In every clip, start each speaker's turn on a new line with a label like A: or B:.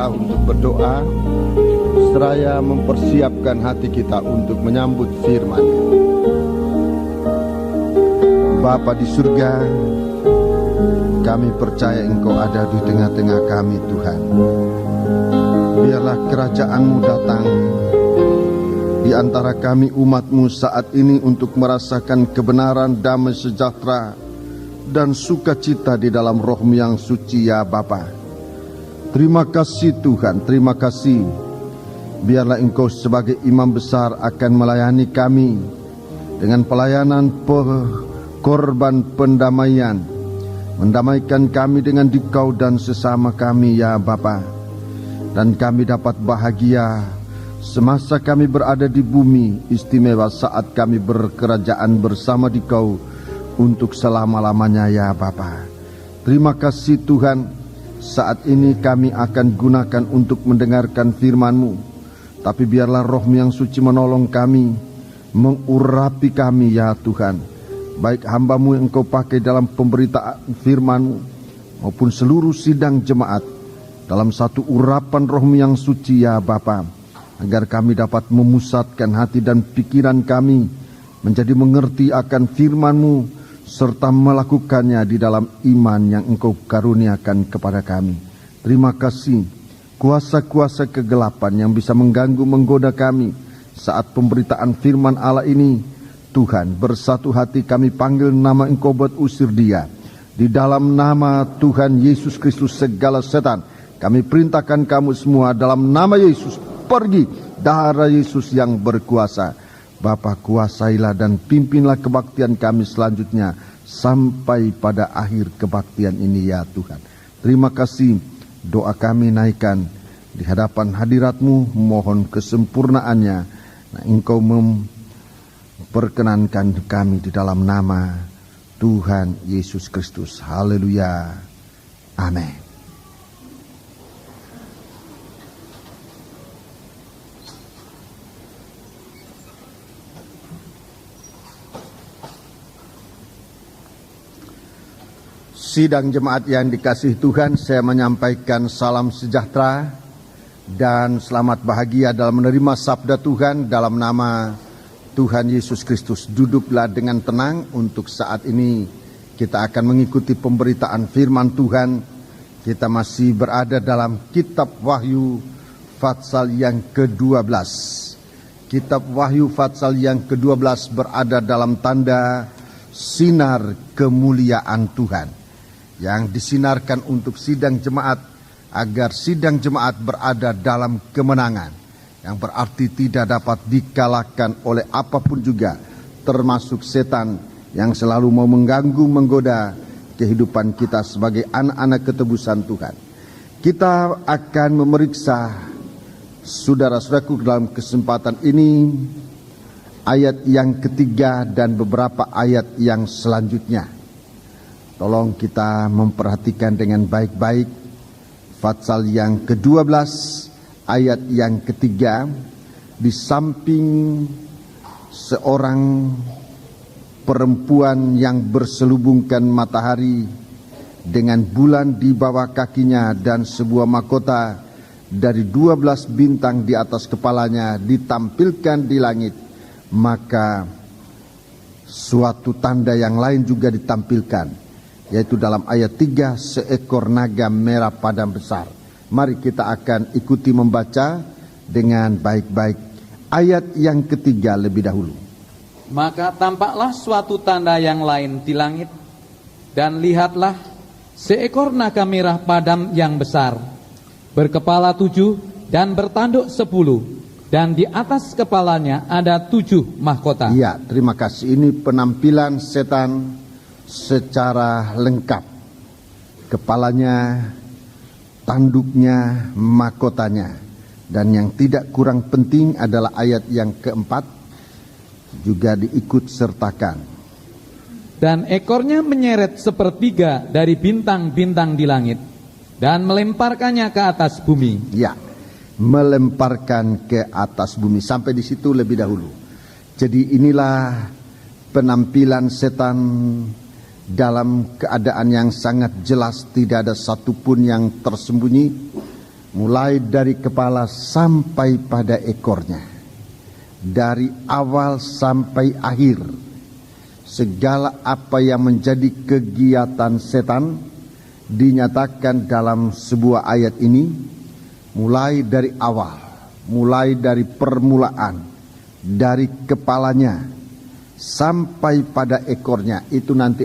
A: kita untuk berdoa, seraya mempersiapkan hati kita untuk menyambut firman-Nya. Bapa di surga, kami percaya Engkau ada di tengah-tengah kami, Tuhan. Biarlah kerajaan-Mu datang di antara kami umat-Mu saat ini untuk merasakan kebenaran, damai sejahtera, dan sukacita di dalam Roh-Mu yang suci, ya Bapa. Terima kasih Tuhan, terima kasih. Biarlah Engkau sebagai imam besar akan melayani kami dengan pelayanan korban pendamaian, mendamaikan kami dengan Dikau dan sesama kami, ya Bapa. Dan kami dapat bahagia semasa kami berada di bumi, istimewa saat kami berkerajaan bersama Dikau untuk selama-lamanya, ya Bapa. Terima kasih Tuhan, saat ini kami akan gunakan untuk mendengarkan firman-Mu. Tapi biarlah Roh-Mu yang suci menolong kami, mengurapi kami, ya Tuhan. Baik hamba-Mu yang Engkau pakai dalam pemberitaan firman-Mu, maupun seluruh sidang jemaat, dalam satu urapan Roh-Mu yang suci, ya Bapa. Agar kami dapat memusatkan hati dan pikiran kami, menjadi mengerti akan firman-Mu, serta melakukannya di dalam iman yang Engkau karuniakan kepada kami. Terima kasih. Kuasa-kuasa kegelapan yang bisa mengganggu, menggoda kami saat pemberitaan firman Allah ini, Tuhan, bersatu hati kami panggil nama Engkau buat usir dia. Di dalam nama Tuhan Yesus Kristus segala setan, kami perintahkan kamu semua dalam nama Yesus, pergi. Darah Yesus yang berkuasa. Bapa, kuasailah dan pimpinlah kebaktian kami selanjutnya sampai pada akhir kebaktian ini, ya Tuhan. Terima kasih. Doa kami naikkan di hadapan hadirat-Mu, mohon kesempurnaannya. Nah, Engkau memperkenankan kami di dalam nama Tuhan Yesus Kristus. Haleluya. Amin. Sidang jemaat yang dikasihi Tuhan, saya menyampaikan salam sejahtera dan selamat bahagia dalam menerima sabda Tuhan dalam nama Tuhan Yesus Kristus. Duduklah dengan tenang. Untuk saat ini kita akan mengikuti pemberitaan firman Tuhan. Kita masih berada dalam kitab Wahyu Fatsal yang ke-12. Kitab Wahyu Fatsal yang ke-12 berada dalam tanda sinar kemuliaan Tuhan, yang disinarkan untuk sidang jemaat, agar sidang jemaat berada dalam kemenangan, yang berarti tidak dapat dikalahkan oleh apapun juga, termasuk setan yang selalu mau mengganggu, menggoda kehidupan kita sebagai anak-anak ketebusan Tuhan. Kita akan memeriksa, saudara-saudaraku, dalam kesempatan ini ayat yang ketiga dan beberapa ayat yang selanjutnya. Tolong kita memperhatikan dengan baik-baik. Fatsal yang ke-12 ayat yang ketiga. Di samping seorang perempuan yang berselubungkan matahari dengan bulan di bawah kakinya dan sebuah mahkota dari 12 bintang di atas kepalanya ditampilkan di langit, maka suatu tanda yang lain juga ditampilkan, yaitu dalam ayat 3, seekor naga merah padam besar. Mari kita akan ikuti membaca dengan baik-baik. Ayat yang ketiga lebih dahulu.
B: Maka tampaklah suatu tanda yang lain di langit, dan lihatlah seekor naga merah padam yang besar, berkepala 7 dan bertanduk 10, dan di atas kepalanya ada 7 mahkota.
A: Ya, terima kasih. Ini penampilan setan secara lengkap. Kepalanya, tanduknya, mahkotanya. Dan yang tidak kurang penting adalah ayat yang keempat, juga diikut sertakan.
B: Dan ekornya menyeret sepertiga dari bintang-bintang di langit, dan melemparkannya ke atas bumi.
A: Ya, melemparkan ke atas bumi. Sampai di situ lebih dahulu. Jadi inilah penampilan setan dalam keadaan yang sangat jelas, tidak ada satupun yang tersembunyi. mulai dari kepala sampai pada ekornya, dari awal sampai akhir. Segala apa yang menjadi kegiatan setan dinyatakan dalam sebuah ayat ini, mulai dari awal, mulai dari permulaan, dari kepalanya sampai pada ekornya. Itu nanti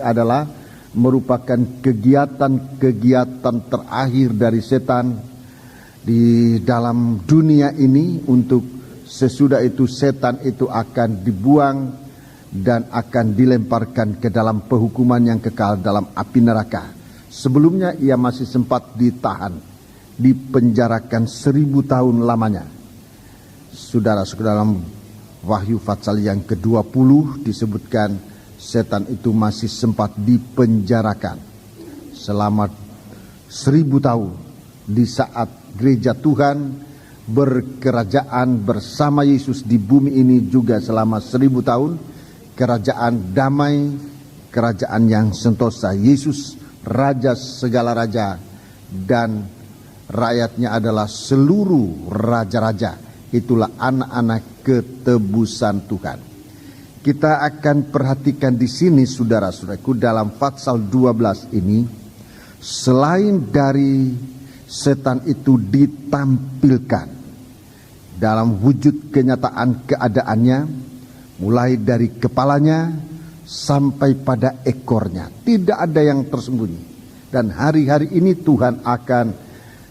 A: adalah merupakan kegiatan-kegiatan terakhir dari setan di dalam dunia ini. Untuk sesudah itu setan itu akan dibuang dan akan dilemparkan ke dalam penghukuman yang kekal dalam api neraka. Sebelumnya ia masih sempat ditahan, dipenjarakan 1000 tahun lamanya. Saudara-saudara, dalam Wahyu pasal yang ke-20 disebutkan setan itu masih sempat dipenjarakan selama 1000 tahun di saat gereja Tuhan berkerajaan bersama Yesus di bumi ini juga selama 1000 tahun. Kerajaan damai, kerajaan yang sentosa. Yesus raja segala raja dan rakyatnya adalah seluruh raja-raja. Itulah anak-anak ketebusan Tuhan. Kita akan perhatikan di sini, saudara-saudaraku, dalam pasal 12 ini, selain dari setan itu ditampilkan dalam wujud kenyataan keadaannya, mulai dari kepalanya sampai pada ekornya, tidak ada yang tersembunyi. Dan hari-hari ini Tuhan akan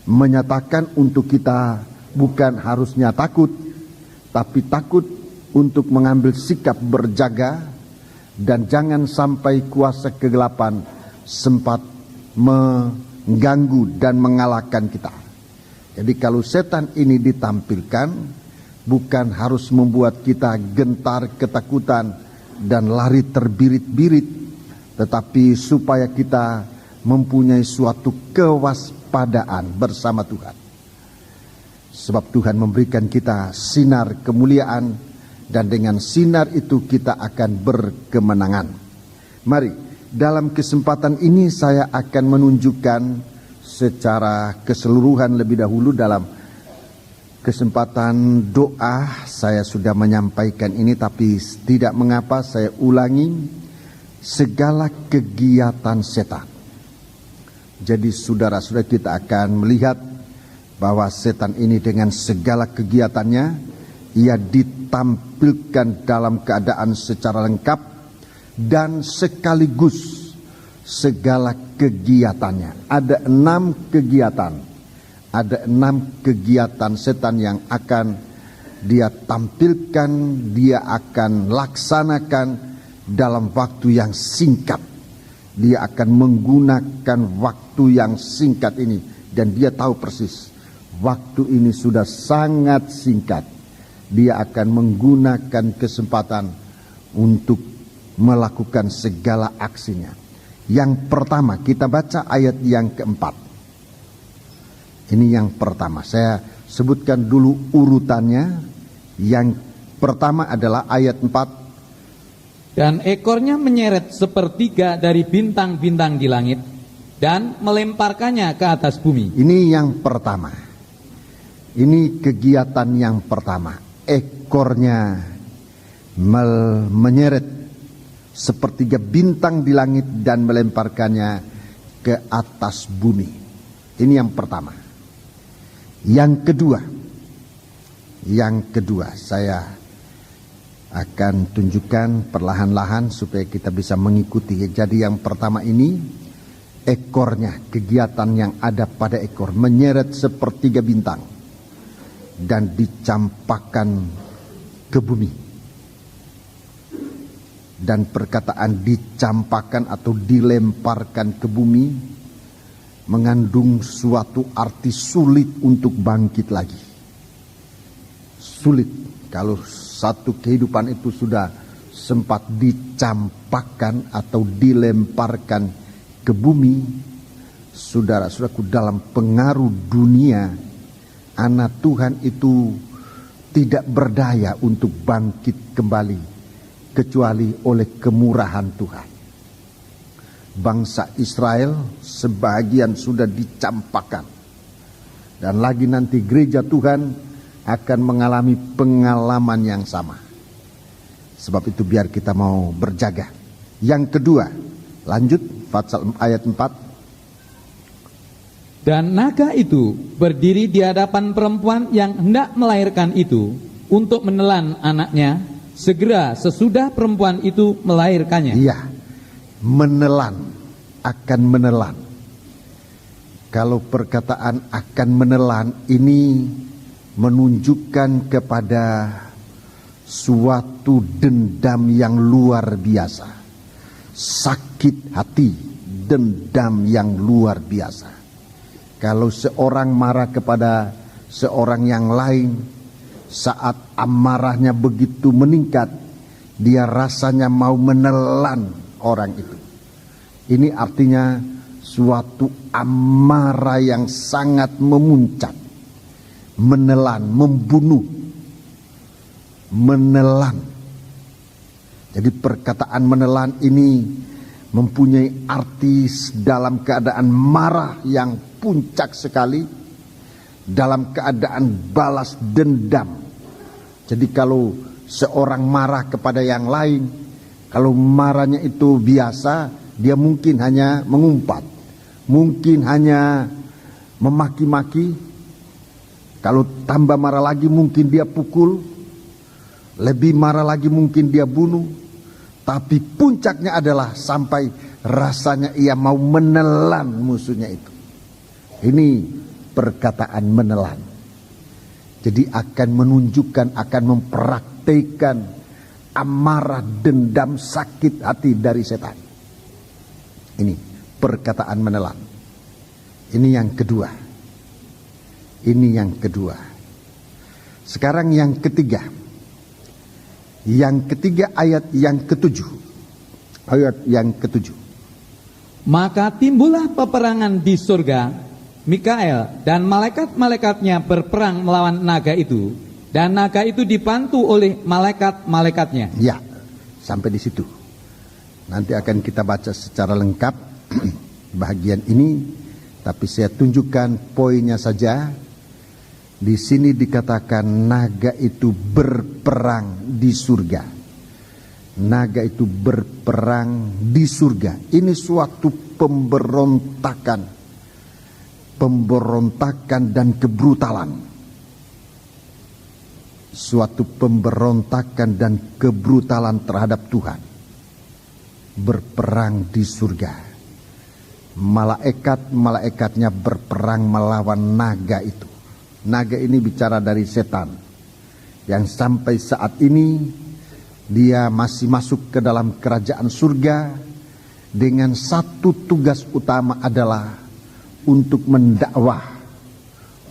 A: menyatakan untuk kita, bukan harusnya takut, tapi takut untuk mengambil sikap berjaga, dan jangan sampai kuasa kegelapan sempat mengganggu dan mengalahkan kita. Jadi kalau setan ini ditampilkan, bukan harus membuat kita gentar ketakutan dan lari terbirit-birit, tetapi supaya kita mempunyai suatu kewaspadaan bersama Tuhan. Sebab Tuhan memberikan kita sinar kemuliaan, dan dengan sinar itu kita akan berkemenangan. Mari, dalam kesempatan ini saya akan menunjukkan secara keseluruhan lebih dahulu. Dalam kesempatan doa saya sudah menyampaikan ini, tapi tidak mengapa saya ulangi. Segala kegiatan setan. Jadi saudara-saudara, kita akan melihat bahwa setan ini dengan segala kegiatannya, ia ditampilkan dalam keadaan secara lengkap dan sekaligus segala kegiatannya. Ada 6 kegiatan. Ada 6 kegiatan setan yang akan dia tampilkan, dia akan laksanakan dalam waktu yang singkat. Dia akan menggunakan waktu yang singkat ini, dan dia tahu persis waktu ini sudah sangat singkat. Dia akan menggunakan kesempatan untuk melakukan segala aksinya. Yang pertama, kita baca ayat yang keempat. Ini yang pertama. Saya sebutkan dulu urutannya. Yang pertama adalah ayat 4.
B: Dan ekornya menyeret sepertiga dari bintang-bintang di langit dan melemparkannya ke atas bumi.
A: Ini yang pertama. Ini kegiatan yang pertama. Ekornya menyeret sepertiga bintang di langit dan melemparkannya ke atas bumi. Ini yang pertama. Yang kedua saya akan tunjukkan perlahan-lahan supaya kita bisa mengikuti. Jadi yang pertama ini ekornya, kegiatan yang ada pada ekor, menyeret sepertiga bintang dan dicampakkan ke bumi. Dan perkataan dicampakkan atau dilemparkan ke bumi mengandung suatu arti sulit untuk bangkit lagi. Sulit kalau satu kehidupan itu sudah sempat dicampakkan atau dilemparkan ke bumi. Saudara-saudaraku, dalam pengaruh dunia, anak Tuhan itu tidak berdaya untuk bangkit kembali kecuali oleh kemurahan Tuhan. Bangsa Israel sebagian sudah dicampakkan Dan lagi nanti gereja Tuhan akan mengalami pengalaman yang sama. Sebab itu biar kita mau berjaga. Yang kedua, lanjut pasal ayat 4.
B: Dan naga itu berdiri di hadapan perempuan yang hendak melahirkan itu untuk menelan anaknya, segera sesudah perempuan itu melahirkannya.
A: Iya, menelan, akan menelan. Kalau perkataan akan menelan ini menunjukkan kepada suatu dendam yang luar biasa, sakit hati, dendam yang luar biasa. Kalau seorang marah kepada seorang yang lain, saat amarahnya begitu meningkat, dia rasanya mau menelan orang itu. Ini artinya suatu amarah yang sangat memuncak, menelan, membunuh, menelan. Jadi perkataan menelan ini mempunyai arti dalam keadaan marah yang puncak sekali, dalam keadaan balas dendam. Jadi kalau seorang marah kepada yang lain, kalau marahnya itu biasa, dia mungkin hanya mengumpat, mungkin hanya memaki-maki. Kalau tambah marah lagi mungkin dia pukul, lebih marah lagi mungkin dia bunuh. Tapi puncaknya adalah sampai rasanya ia mau menelan musuhnya itu. Ini perkataan menelan. Jadi akan menunjukkan, akan mempraktikkan amarah, dendam, sakit hati dari setan. Ini perkataan menelan. Ini yang kedua. Ini yang kedua. Sekarang yang ketiga. Yang ketiga ayat yang ketujuh. Ayat yang ketujuh.
B: Maka timbullah peperangan di surga. Mikael dan malaikat-malaikatnya berperang melawan naga itu, dan naga itu dibantu oleh malaikat-malaikatnya.
A: Ya, sampai di situ. Nanti akan kita baca secara lengkap bagian ini, tapi saya tunjukkan poinnya saja. Di sini dikatakan naga itu berperang di surga. Naga itu berperang di surga. Ini suatu pemberontakan dan kebrutalan. Suatu pemberontakan dan kebrutalan terhadap Tuhan. Berperang di surga. Malaikat-malaikatnya berperang melawan naga itu. Naga ini bicara dari setan, yang sampai saat ini dia masih masuk ke dalam kerajaan surga dengan satu tugas utama adalah untuk mendakwah,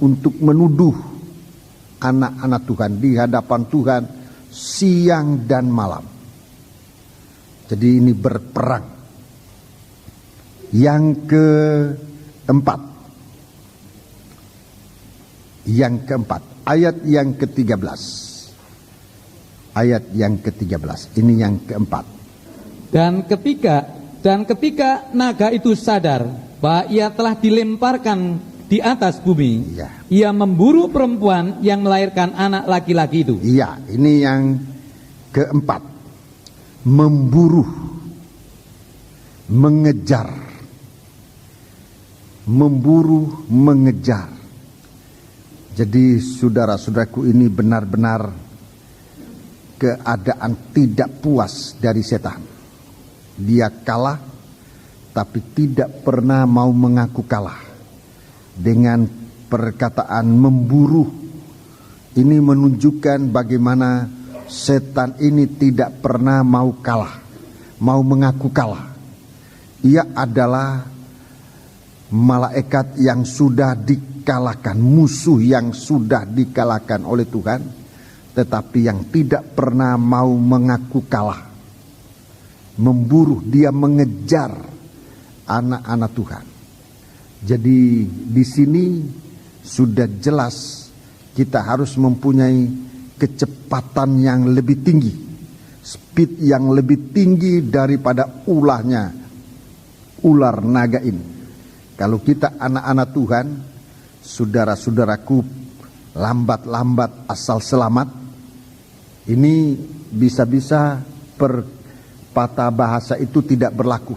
A: untuk menuduh anak-anak Tuhan di hadapan Tuhan siang dan malam. Jadi ini berperang. Yang keempat. Yang keempat, ayat yang ke-13. Ayat yang ke-13. Ini yang keempat.
B: Dan ketika naga itu sadar bahwa ia telah dilemparkan di atas bumi,
A: Ya.
B: ia memburu perempuan yang melahirkan anak laki-laki itu.
A: Iya, ini yang keempat. Memburu, mengejar. Memburu, mengejar. Jadi saudara-saudaraku, ini benar-benar keadaan tidak puas dari setan. Dia kalah, tapi tidak pernah mau mengaku kalah. Dengan perkataan memburu, ini menunjukkan bagaimana setan ini tidak pernah mau kalah, mau mengaku kalah. Ia adalah malaikat yang sudah dikalahkan, musuh yang sudah dikalahkan oleh Tuhan, tetapi yang tidak pernah mau mengaku kalah. Memburu, dia mengejar anak-anak Tuhan. Jadi di sini sudah jelas kita harus mempunyai kecepatan yang lebih tinggi, speed yang lebih tinggi daripada ular naga ini. Kalau kita anak-anak Tuhan, saudara-saudaraku lambat-lambat asal selamat, ini bisa-bisa perpatah bahasa itu tidak berlaku.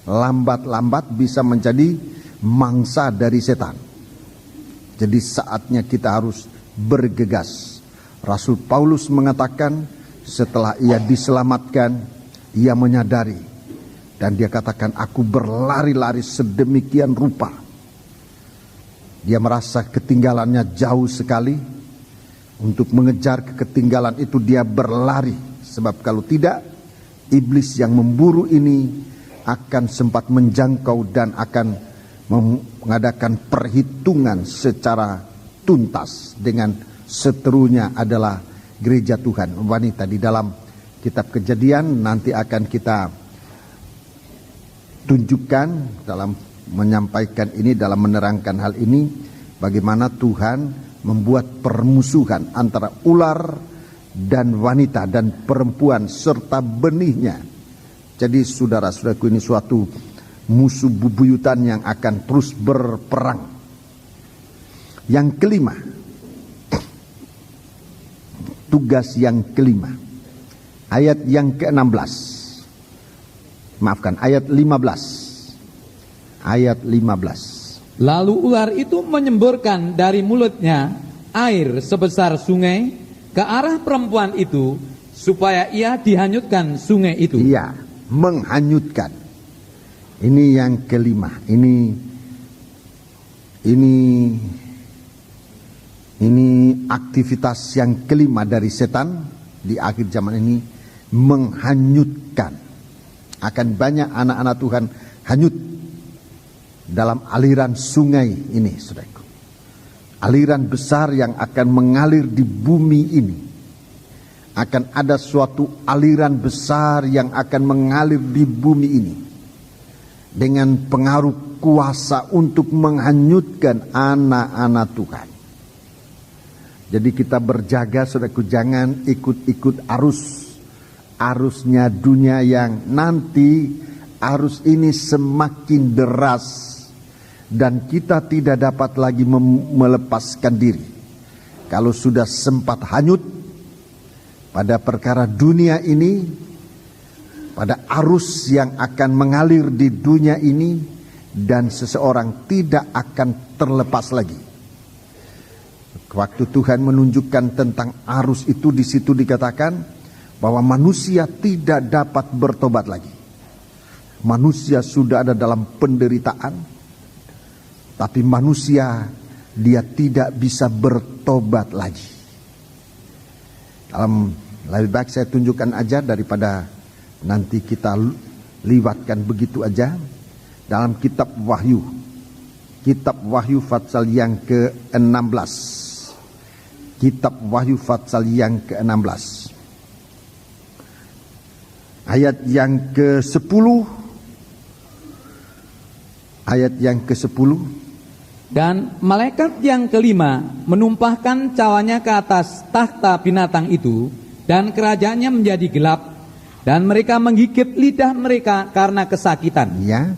A: Lambat-lambat bisa menjadi mangsa dari setan. Jadi saatnya kita harus bergegas. Rasul Paulus mengatakan setelah ia diselamatkan, ia menyadari dan dia katakan, aku berlari-lari sedemikian rupa. Dia merasa ketinggalannya jauh sekali. Untuk mengejar ketinggalan itu dia berlari. Sebab kalau tidak, iblis yang memburu ini akan sempat menjangkau dan akan mengadakan perhitungan secara tuntas dengan seterunya adalah gereja Tuhan, wanita. Di dalam kitab Kejadian nanti akan kita tunjukkan dalam menyampaikan ini, dalam menerangkan hal ini, bagaimana Tuhan membuat permusuhan antara ular dan wanita dan perempuan serta benihnya. Jadi saudara-saudaraku, ini suatu musuh bubuyutan yang akan terus berperang. Yang kelima, tugas yang kelima, ayat yang ke-16, maafkan, ayat 15. Ayat 15.
B: Lalu ular itu menyemburkan dari mulutnya air sebesar sungai ke arah perempuan itu, supaya ia dihanyutkan sungai itu.
A: Iya, menghanyutkan. Ini yang kelima. Ini aktivitas yang kelima dari setan di akhir zaman ini, menghanyutkan. Akan banyak anak-anak Tuhan hanyut dalam aliran sungai ini, saudaraku. Aliran besar yang akan mengalir di bumi ini. Akan ada suatu aliran besar yang akan mengalir di bumi ini dengan pengaruh kuasa untuk menghanyutkan anak-anak Tuhan. Jadi kita berjaga, saudaraku, jangan ikut-ikut arusnya dunia yang nanti arus ini semakin deras dan kita tidak dapat lagi melepaskan diri. Kalau sudah sempat hanyut pada perkara dunia ini, pada arus yang akan mengalir di dunia ini, dan seseorang tidak akan terlepas lagi. Waktu Tuhan menunjukkan tentang arus itu, di situ dikatakan bahwa manusia tidak dapat bertobat lagi. Manusia sudah ada dalam penderitaan, tapi manusia dia tidak bisa bertobat lagi. Lebih baik saya tunjukkan aja daripada nanti kita liwatkan begitu aja. Dalam kitab Wahyu, pasal yang ke-16. Kitab Wahyu pasal yang ke-16. Ayat yang ke-10. Ayat yang ke-10.
B: Dan malaikat yang kelima menumpahkan cawanya ke atas takhta binatang itu, dan kerajaannya menjadi gelap, dan mereka menggigit lidah mereka karena kesakitan.
A: Ya.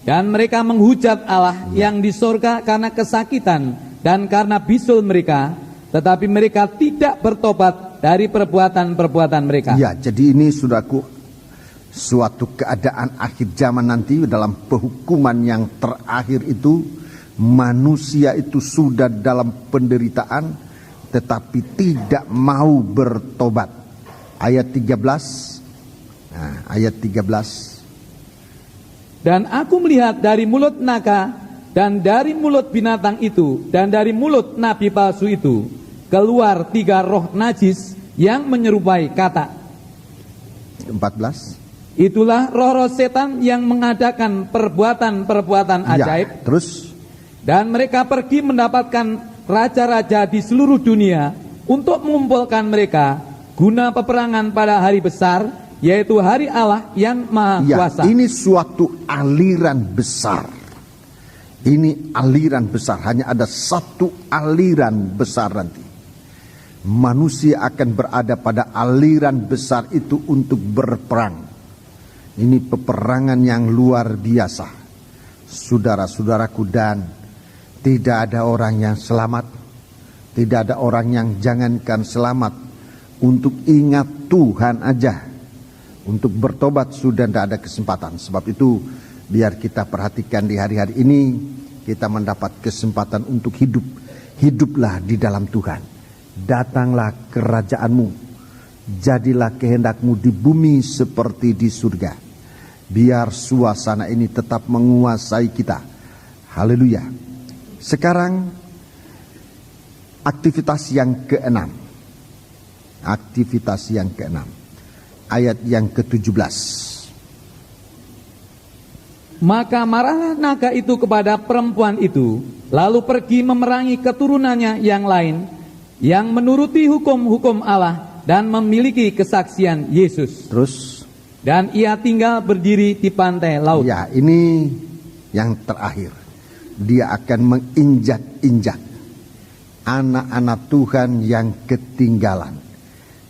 B: Dan mereka menghujat Allah yang di sorga karena kesakitan dan karena bisul mereka, tetapi mereka tidak bertobat dari perbuatan-perbuatan mereka.
A: Ya, jadi ini saudaraku, suatu keadaan akhir zaman nanti, dalam penghukuman yang terakhir itu, manusia itu sudah dalam penderitaan tetapi tidak mau bertobat. Ayat 13. Nah, ayat 13.
B: Dan aku melihat dari mulut naga dan dari mulut binatang itu dan dari mulut nabi palsu itu keluar 3 roh najis yang menyerupai kata.
A: 14.
B: Itulah roh-roh setan yang mengadakan perbuatan-perbuatan ajaib.
A: Ya, terus.
B: Dan mereka pergi mendapatkan raja-raja di seluruh dunia untuk mengumpulkan mereka guna peperangan pada hari besar, yaitu hari Allah yang Maha Kuasa.
A: Ini suatu aliran besar. Ini aliran besar. Hanya ada satu aliran besar nanti. Manusia akan berada pada aliran besar itu untuk berperang. Ini peperangan yang luar biasa. Saudara-saudaraku, dan Tidak ada orang yang selamat, tidak ada orang yang jangankan selamat, untuk ingat Tuhan aja, untuk bertobat sudah tidak ada kesempatan. Sebab itu biar kita perhatikan di hari-hari ini, kita mendapat kesempatan untuk hidup. Hiduplah di dalam Tuhan. Datanglah kerajaanmu, jadilah kehendakmu di bumi seperti di surga. Biar suasana ini tetap menguasai kita. Haleluya. Sekarang aktivitas yang keenam. Aktivitas yang keenam. Ayat yang ke-17.
B: Maka marahlah naga itu kepada perempuan itu, lalu pergi memerangi keturunannya yang lain, yang menuruti hukum-hukum Allah dan memiliki kesaksian Yesus.
A: Terus,
B: dan ia tinggal berdiri di pantai laut.
A: ya, ini yang terakhir. Dia akan menginjak-injak anak-anak Tuhan yang ketinggalan.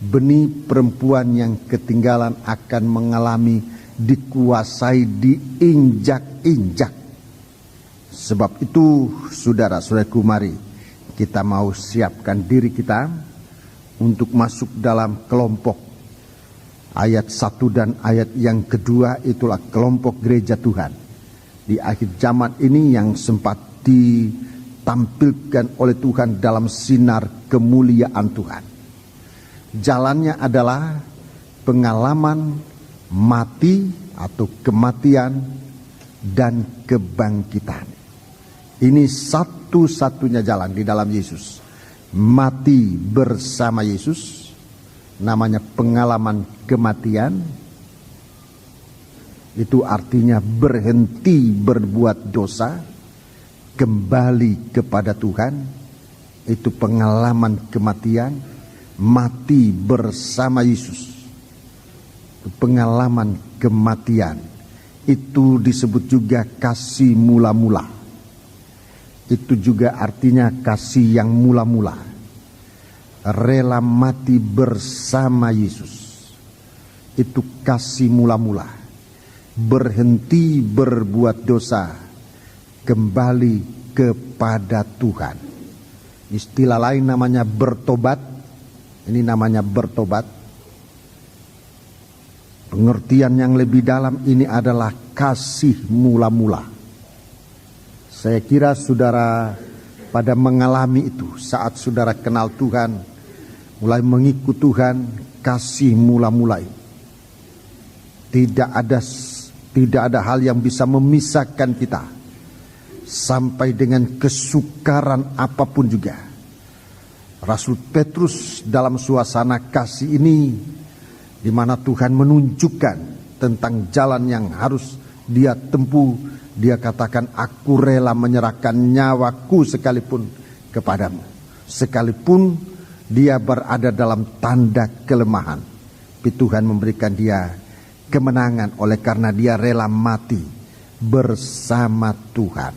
A: Benih perempuan yang ketinggalan akan mengalami dikuasai, diinjak-injak. Sebab itu, saudara-saudaraku, mari kita mau siapkan diri kita untuk masuk dalam kelompok. Ayat 1 dan ayat yang kedua itulah kelompok gereja Tuhan di akhir zaman ini yang sempat ditampilkan oleh Tuhan dalam sinar kemuliaan Tuhan. Jalannya adalah pengalaman mati atau kematian dan kebangkitan. Ini satu-satunya jalan di dalam Yesus. Mati bersama Yesus, namanya pengalaman kematian. Itu artinya berhenti berbuat dosa, kembali kepada Tuhan. Itu pengalaman kematian, mati bersama Yesus. Pengalaman kematian itu disebut juga kasih mula-mula. Itu juga artinya kasih yang mula-mula. Rela mati bersama Yesus. Itu kasih mula-mula. Berhenti berbuat dosa, kembali kepada Tuhan. Istilah lain namanya bertobat. Ini namanya bertobat. Pengertian yang lebih dalam ini adalah kasih mula-mula. Saya kira saudara pada mengalami itu saat saudara kenal Tuhan, mulai mengikut Tuhan, kasih mula-mula itu. Tidak ada hal yang bisa memisahkan kita sampai dengan kesukaran apapun juga. Rasul Petrus dalam suasana kasih ini, di mana Tuhan menunjukkan tentang jalan yang harus dia tempuh, dia katakan, aku rela menyerahkan nyawaku sekalipun kepadamu. Sekalipun dia berada dalam tanda kelemahan, tapi Tuhan memberikan dia kemenangan oleh karena dia rela mati bersama Tuhan.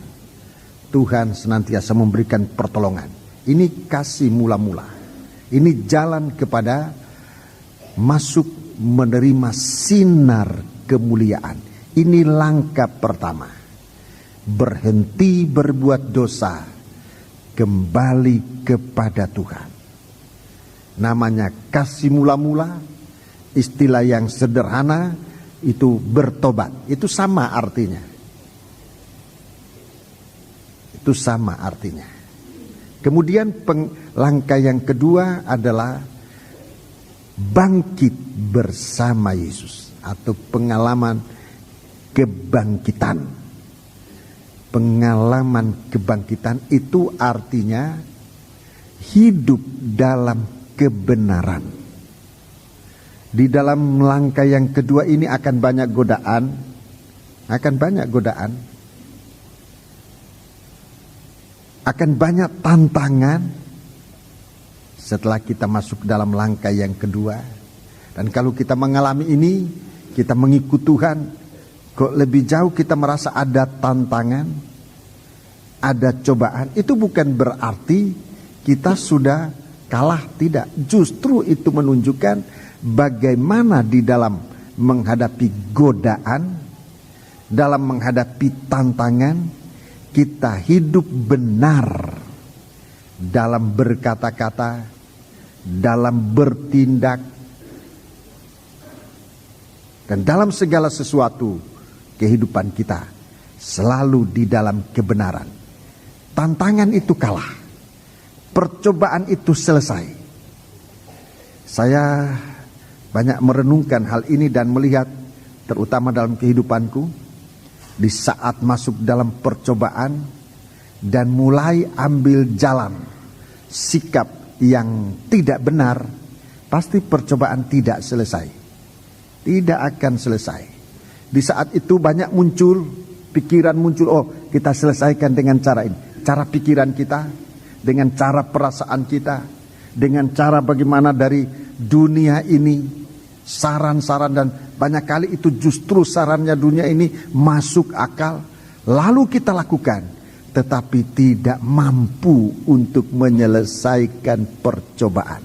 A: Tuhan senantiasa memberikan pertolongan. Ini kasih mula-mula. Ini jalan kepada masuk menerima sinar kemuliaan. Ini langkah pertama. Berhenti berbuat dosa, kembali kepada Tuhan. Namanya kasih mula-mula. Istilah yang sederhana itu bertobat. Itu sama artinya. Itu sama artinya. Kemudian langkah yang kedua adalah bangkit bersama Yesus atau pengalaman kebangkitan. Pengalaman kebangkitan itu artinya hidup dalam kebenaran. Di dalam langkah yang kedua ini akan banyak godaan. Akan banyak godaan. Akan banyak tantangan. Setelah kita masuk dalam langkah yang kedua. Dan kalau kita mengalami ini, kita mengikut Tuhan, kok lebih jauh kita merasa ada tantangan, ada cobaan. Itu bukan berarti kita sudah kalah, tidak. Justru itu menunjukkan bagaimana di dalam menghadapi godaan, dalam menghadapi tantangan, kita hidup benar dalam berkata-kata, dalam bertindak, dan dalam segala sesuatu kehidupan kita selalu di dalam kebenaran. Tantangan itu kalah, percobaan itu selesai. Saya banyak merenungkan hal ini dan melihat, terutama dalam kehidupanku, di saat masuk dalam percobaan dan mulai ambil jalan sikap yang tidak benar, pasti percobaan tidak selesai, tidak akan selesai. Di saat itu banyak muncul pikiran, oh kita selesaikan dengan cara ini, cara pikiran kita, dengan cara perasaan kita, dengan cara bagaimana dari dunia ini, saran-saran, dan banyak kali itu justru sarannya dunia ini masuk akal, lalu kita lakukan, tetapi tidak mampu untuk menyelesaikan percobaan.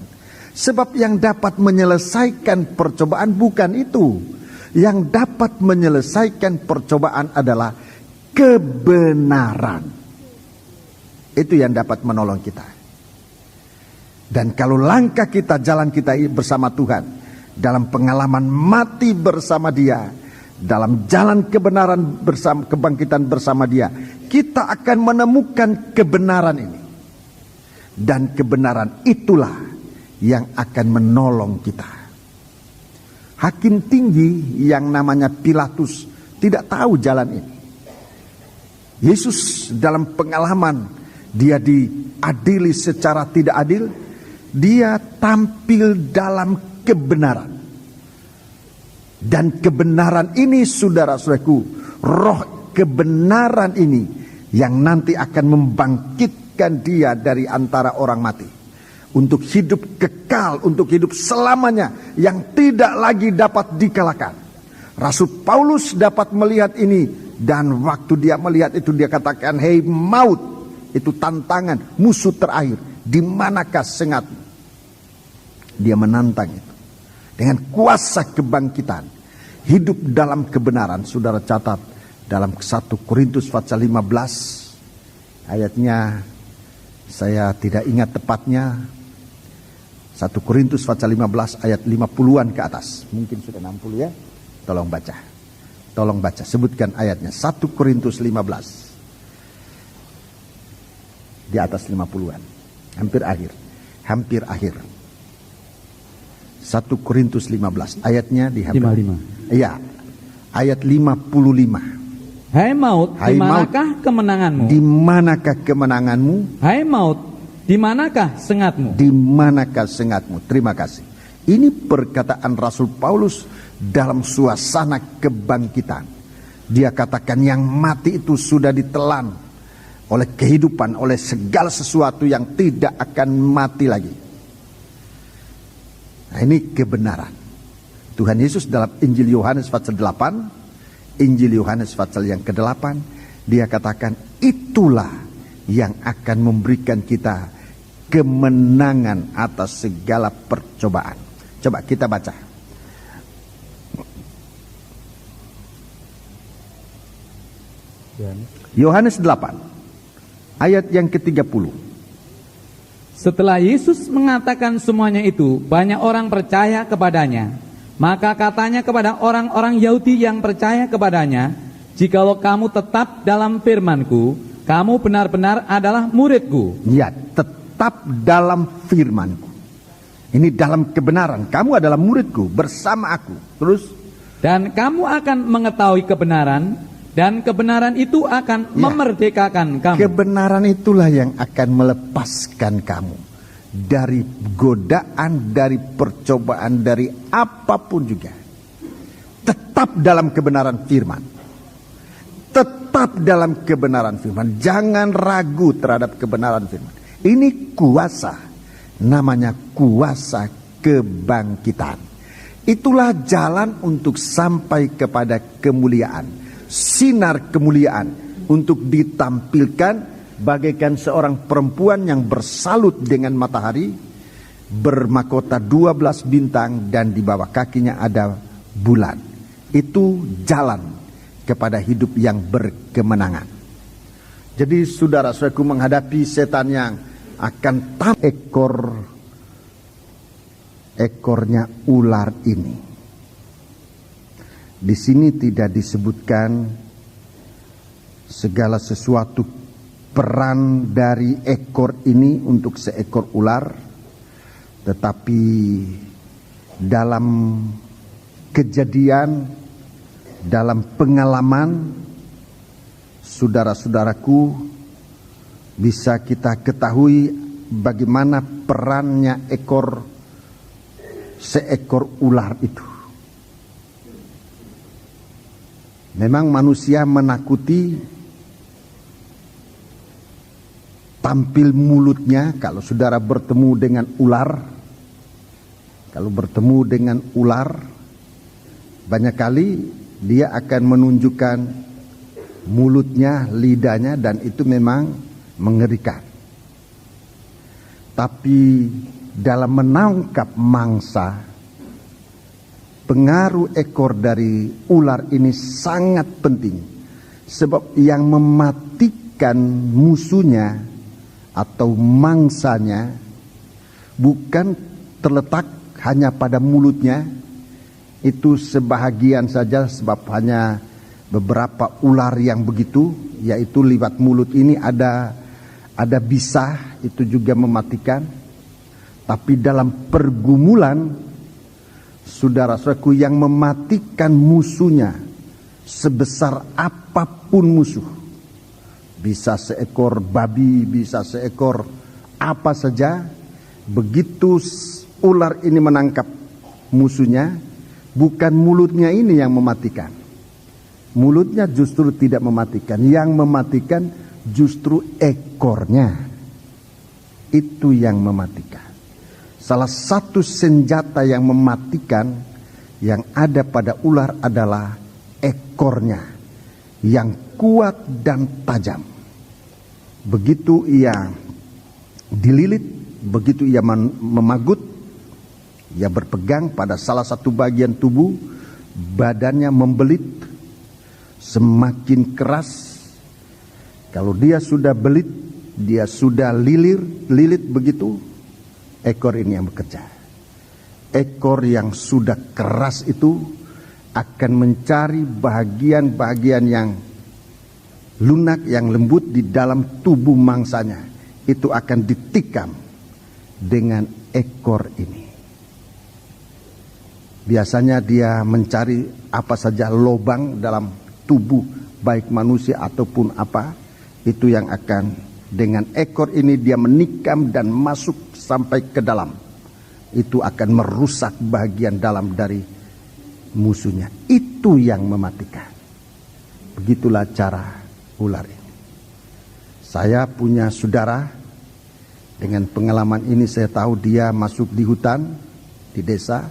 A: Sebab yang dapat menyelesaikan percobaan bukan itu. Yang dapat menyelesaikan percobaan adalah kebenaran. Itu yang dapat menolong kita. Dan kalau langkah kita, jalan kita bersama Tuhan, dalam pengalaman mati bersama Dia, dalam jalan kebenaran bersama, kebangkitan bersama Dia, kita akan menemukan kebenaran ini. Dan kebenaran itulah yang akan menolong kita. Hakim tinggi yang namanya Pilatus tidak tahu jalan ini. Yesus dalam pengalaman dia diadili secara tidak adil, dia tampil dalam kebenaran. Dan kebenaran ini, saudara-saudaraku, roh kebenaran ini yang nanti akan membangkitkan dia dari antara orang mati, untuk hidup kekal, untuk hidup selamanya, yang tidak lagi dapat dikalahkan. Rasul Paulus dapat melihat ini, dan waktu dia melihat itu dia katakan, "Hei maut," itu tantangan, musuh terakhir, "di manakah sengatmu?" Dia menantang itu dengan kuasa kebangkitan, hidup dalam kebenaran. Saudara catat dalam 1 Korintus pasal 15 ayatnya, saya tidak ingat tepatnya, 1 Korintus pasal 15 ayat 50-an ke atas. Mungkin sudah 60 ya. Tolong baca. Tolong baca, sebutkan ayatnya. 1 Korintus 15. Di atas 50-an. Hampir akhir. Hampir akhir. 1 Korintus 15 ayatnya di hampir
B: 55.
A: Iya. Ayat 55.
B: Hai maut, di manakah kemenanganmu?
A: Di manakah kemenanganmu?
B: Hai maut, di manakah sengatmu?
A: Di manakah sengatmu? Terima kasih. Ini perkataan Rasul Paulus dalam suasana kebangkitan. Dia katakan yang mati itu sudah ditelan oleh kehidupan, oleh segala sesuatu yang tidak akan mati lagi. Nah, ini kebenaran. Tuhan Yesus dalam Injil Yohanes pasal 8, Injil Yohanes pasal yang ke-8, dia katakan itulah yang akan memberikan kita kemenangan atas segala percobaan. Coba kita baca. Yohanes 8 ayat yang ke-30.
B: Setelah Yesus mengatakan semuanya itu, banyak orang percaya kepadanya. Maka katanya kepada orang-orang Yahudi yang percaya kepadanya, "Jikalau kamu tetap dalam firman-Ku, kamu benar-benar adalah murid-Ku."
A: Ya, tetap dalam firman-Ku. Ini dalam kebenaran. Kamu adalah murid-Ku bersama Aku. Terus,
B: dan kamu akan mengetahui kebenaran, dan kebenaran itu akan memerdekakan kamu.
A: Kebenaran itulah yang akan melepaskan kamu dari godaan, dari percobaan, dari apapun juga. Tetap dalam kebenaran firman. Tetap dalam kebenaran firman. Jangan ragu terhadap kebenaran firman. Ini kuasa, namanya kuasa kebangkitan. Itulah jalan untuk sampai kepada kemuliaan. Sinar kemuliaan untuk ditampilkan bagaikan seorang perempuan yang bersalut dengan matahari, bermahkota 12 bintang, dan di bawah kakinya ada bulan. Itu jalan kepada hidup yang berkemenangan. Jadi saudara-saudaraku, menghadapi setan yang akan ekornya ular ini. Di sini tidak disebutkan segala sesuatu peran dari ekor ini untuk seekor ular, tetapi dalam kejadian, dalam pengalaman saudara-saudaraku, bisa kita ketahui bagaimana perannya seekor ular itu. Memang manusia menakuti tampil mulutnya. Kalau saudara bertemu dengan ular, banyak kali dia akan menunjukkan mulutnya, lidahnya, dan itu memang mengerikan. Tapi dalam menangkap mangsa, pengaruh ekor dari ular ini sangat penting. Sebab yang mematikan musuhnya atau mangsanya bukan terletak hanya pada mulutnya. Itu sebahagian saja, sebab hanya beberapa ular yang begitu, yaitu liwat mulut ini ada bisa, itu juga mematikan. Tapi dalam pergumulan, saudara-saudaraku, yang mematikan musuhnya sebesar apapun musuh, bisa seekor babi, bisa seekor apa saja, begitu ular ini menangkap musuhnya, bukan mulutnya ini yang mematikan. Mulutnya justru tidak mematikan, yang mematikan justru ekornya. Itu yang mematikan. Salah satu senjata yang mematikan yang ada pada ular adalah ekornya yang kuat dan tajam. Begitu ia dililit, begitu ia memagut, ia berpegang pada salah satu bagian tubuh, badannya membelit semakin keras. Kalau dia sudah belit, dia sudah lilit begitu, ekor ini yang bekerja. Ekor yang sudah keras itu akan mencari bagian-bagian yang lunak, yang lembut di dalam tubuh mangsanya. Itu akan ditikam dengan ekor ini. Biasanya dia mencari apa saja lubang dalam tubuh, baik manusia ataupun apa, itu yang akan dengan ekor ini dia menikam dan masuk sampai ke dalam. Itu akan merusak bagian dalam dari musuhnya. Itu yang mematikan. Begitulah cara ular ini. Saya punya saudara, dengan pengalaman ini saya tahu dia masuk di hutan, di desa,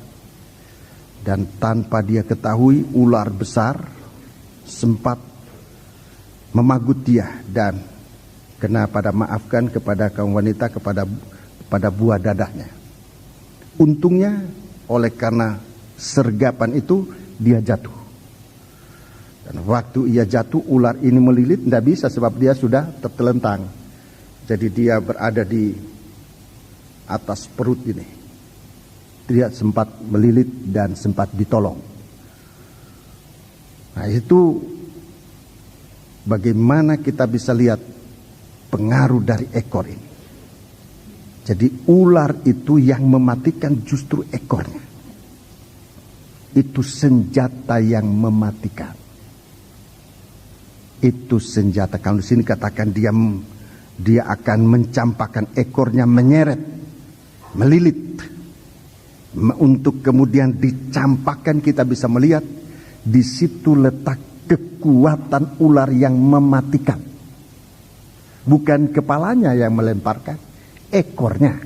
A: dan tanpa dia ketahui ular besar sempat memagut dia dan kena kepada kaum wanita, kepada buah dadahnya. Untungnya oleh karena sergapan itu dia jatuh. Dan waktu ia jatuh, ular ini melilit, tidak bisa sebab dia sudah tertelentang. Jadi dia berada di atas perut ini. Dia sempat melilit dan sempat ditolong. Nah, itu bagaimana kita bisa lihat pengaruh dari ekor ini. Jadi ular itu yang mematikan justru ekornya. Itu senjata yang mematikan. Itu senjata. Kalau di sini katakan dia akan mencampakkan ekornya, menyeret, melilit. Untuk kemudian dicampakkan, kita bisa melihat di situ letak kekuatan ular yang mematikan. Bukan kepalanya yang melemparkan, ekornya.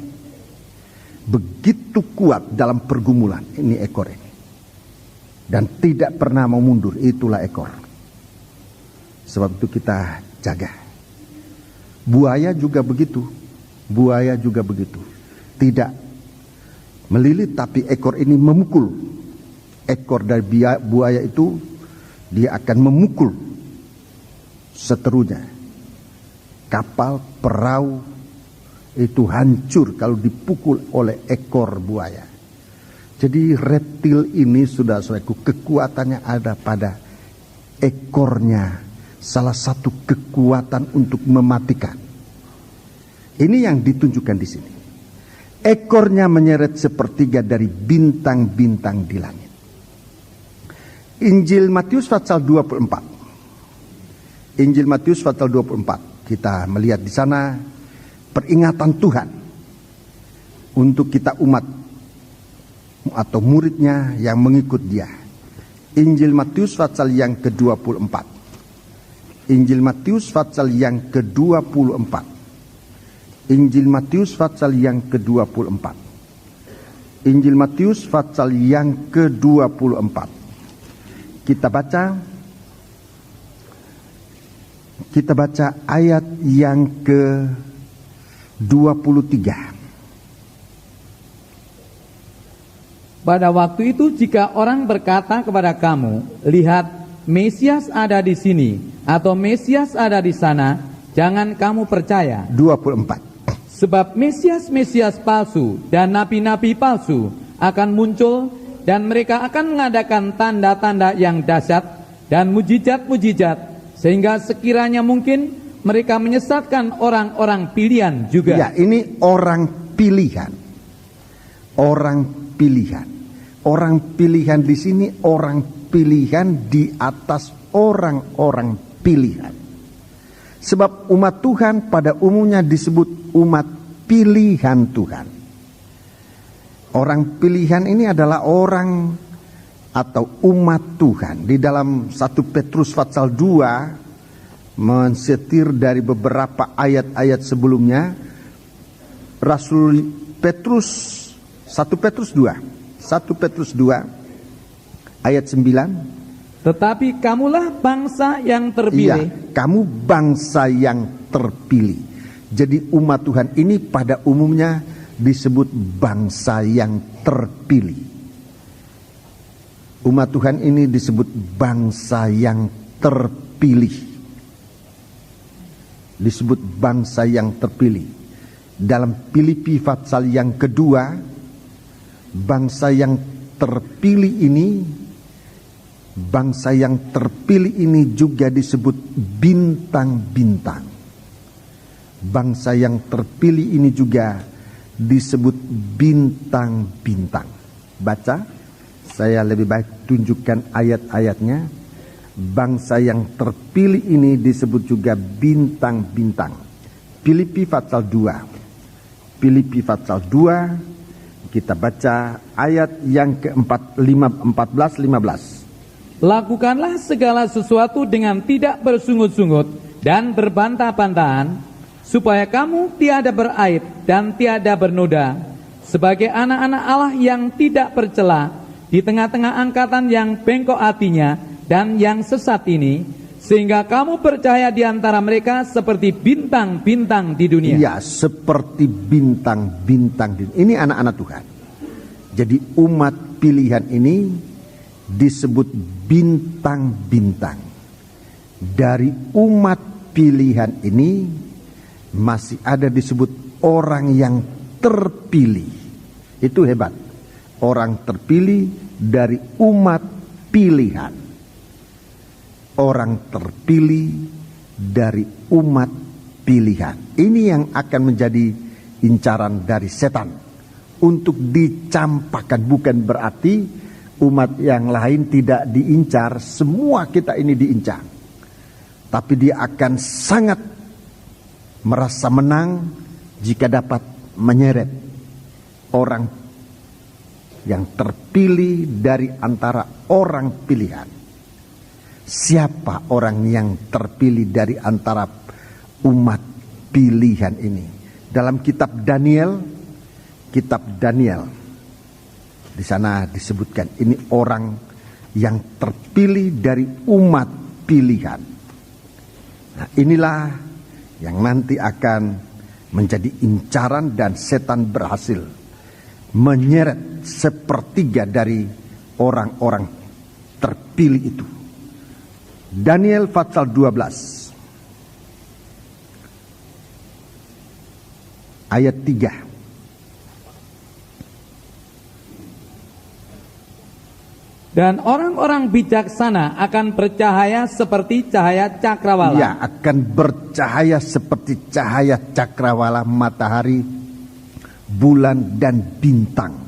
A: Begitu kuat dalam pergumulan ini ekor ini. Dan tidak pernah mau mundur, itulah ekor. Sebab itu kita jaga. Buaya juga begitu. Buaya juga begitu. Tidak melilit, tapi ekor ini memukul. Ekor dari buaya itu dia akan memukul seterunya. kapal, perahu itu hancur kalau dipukul oleh ekor buaya. Jadi reptil ini, saudara-saudaraku, kekuatannya ada pada ekornya. Salah satu kekuatan untuk mematikan. Ini yang ditunjukkan di sini. Ekornya menyeret sepertiga dari bintang-bintang di langit. Injil Matius pasal 24. Injil Matius pasal 24. Kita melihat di sana peringatan Tuhan untuk kita umat atau muridnya yang mengikut dia. Injil Matius pasal yang ke-24. Injil Matius pasal yang ke-24. Injil Matius pasal yang ke-24. Injil Matius pasal yang ke-24. Kita baca ayat yang ke-23.
B: Pada waktu itu jika orang berkata kepada kamu, lihat, Mesias ada di sini, atau Mesias ada di sana, jangan kamu percaya.
A: 24.
B: Sebab Mesias-Mesias palsu dan nabi-nabi palsu akan muncul, dan mereka akan mengadakan tanda-tanda yang dahsyat dan mujizat-mujizat, sehingga sekiranya mungkin mereka menyesatkan orang-orang pilihan juga.
A: Ya, ini orang pilihan. Orang pilihan. Orang pilihan di sini, orang pilihan di atas orang-orang pilihan. Sebab umat Tuhan pada umumnya disebut umat pilihan Tuhan. Orang pilihan ini adalah orang atau umat Tuhan. Di dalam 1 Petrus pasal 2 mensetir dari beberapa ayat-ayat sebelumnya, Rasul Petrus 1 Petrus 2 ayat 9.
B: Tetapi kamulah bangsa yang terpilih.
A: Iya, kamu bangsa yang terpilih. Jadi umat Tuhan ini pada umumnya disebut bangsa yang terpilih. Umat Tuhan ini disebut bangsa yang terpilih. Disebut bangsa yang terpilih. Dalam Filipi pasal yang kedua, bangsa yang terpilih ini juga disebut bintang-bintang. Bangsa yang terpilih ini juga disebut bintang-bintang. Baca, saya lebih baik tunjukkan ayat-ayatnya. Bangsa yang terpilih ini disebut juga bintang-bintang. Filipi pasal 2. Filipi pasal 2. Kita baca ayat yang ke-14-15.
B: Lakukanlah segala sesuatu dengan tidak bersungut-sungut dan berbantah-bantahan, supaya kamu tiada beraib dan tiada bernoda, sebagai anak-anak Allah yang tidak bercela di tengah-tengah angkatan yang bengkok hatinya dan yang sesat ini, sehingga kamu percaya di antara mereka seperti bintang-bintang di dunia.
A: Ya, seperti bintang-bintang di dunia. Ini anak-anak Tuhan. Jadi umat pilihan ini disebut bintang-bintang. Dari umat pilihan ini masih ada disebut orang yang terpilih. Itu hebat. Orang terpilih dari umat pilihan. Orang terpilih dari umat pilihan. Ini yang akan menjadi incaran dari setan untuk dicampakkan. Bukan berarti umat yang lain tidak diincar, semua kita ini diincar. Tapi dia akan sangat merasa menang jika dapat menyeret orang yang terpilih dari antara orang pilihan. Siapa orang yang terpilih dari antara umat pilihan ini? Dalam kitab Daniel, di sana disebutkan ini orang yang terpilih dari umat pilihan. Nah, inilah yang nanti akan menjadi incaran dan setan berhasil menyeret sepertiga dari orang-orang terpilih itu. Daniel pasal 12. ayat 3.
B: Dan orang-orang bijaksana akan bercahaya seperti cahaya cakrawala.
A: Ya, akan bercahaya seperti cahaya cakrawala, matahari, bulan, dan bintang.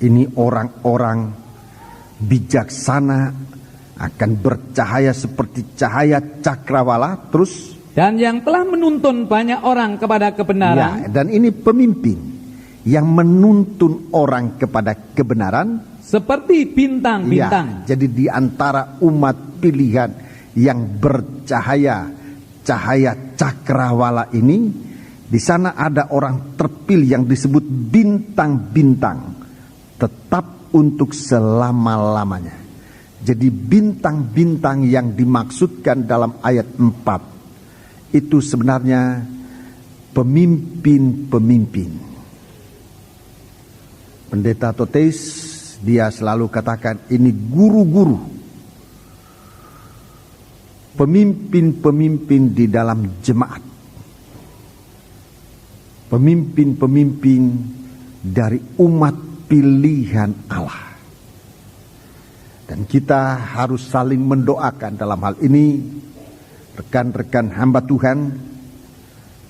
A: Ini orang-orang bijaksana akan bercahaya seperti cahaya cakrawala. Terus,
B: dan yang telah menuntun banyak orang kepada kebenaran.
A: Ya, dan ini pemimpin yang menuntun orang kepada kebenaran.
B: Seperti bintang-bintang.
A: Ya, jadi di antara umat pilihan yang bercahaya, cahaya cakrawala ini, di sana ada orang terpilih yang disebut bintang-bintang, tetap untuk selama-lamanya. Jadi bintang-bintang yang dimaksudkan dalam ayat 4 itu sebenarnya pemimpin-pemimpin. Pendeta Toteis, dia selalu katakan ini guru-guru, pemimpin-pemimpin di dalam jemaat, pemimpin-pemimpin dari umat pilihan Allah. Dan kita harus saling mendoakan dalam hal ini, rekan-rekan hamba Tuhan,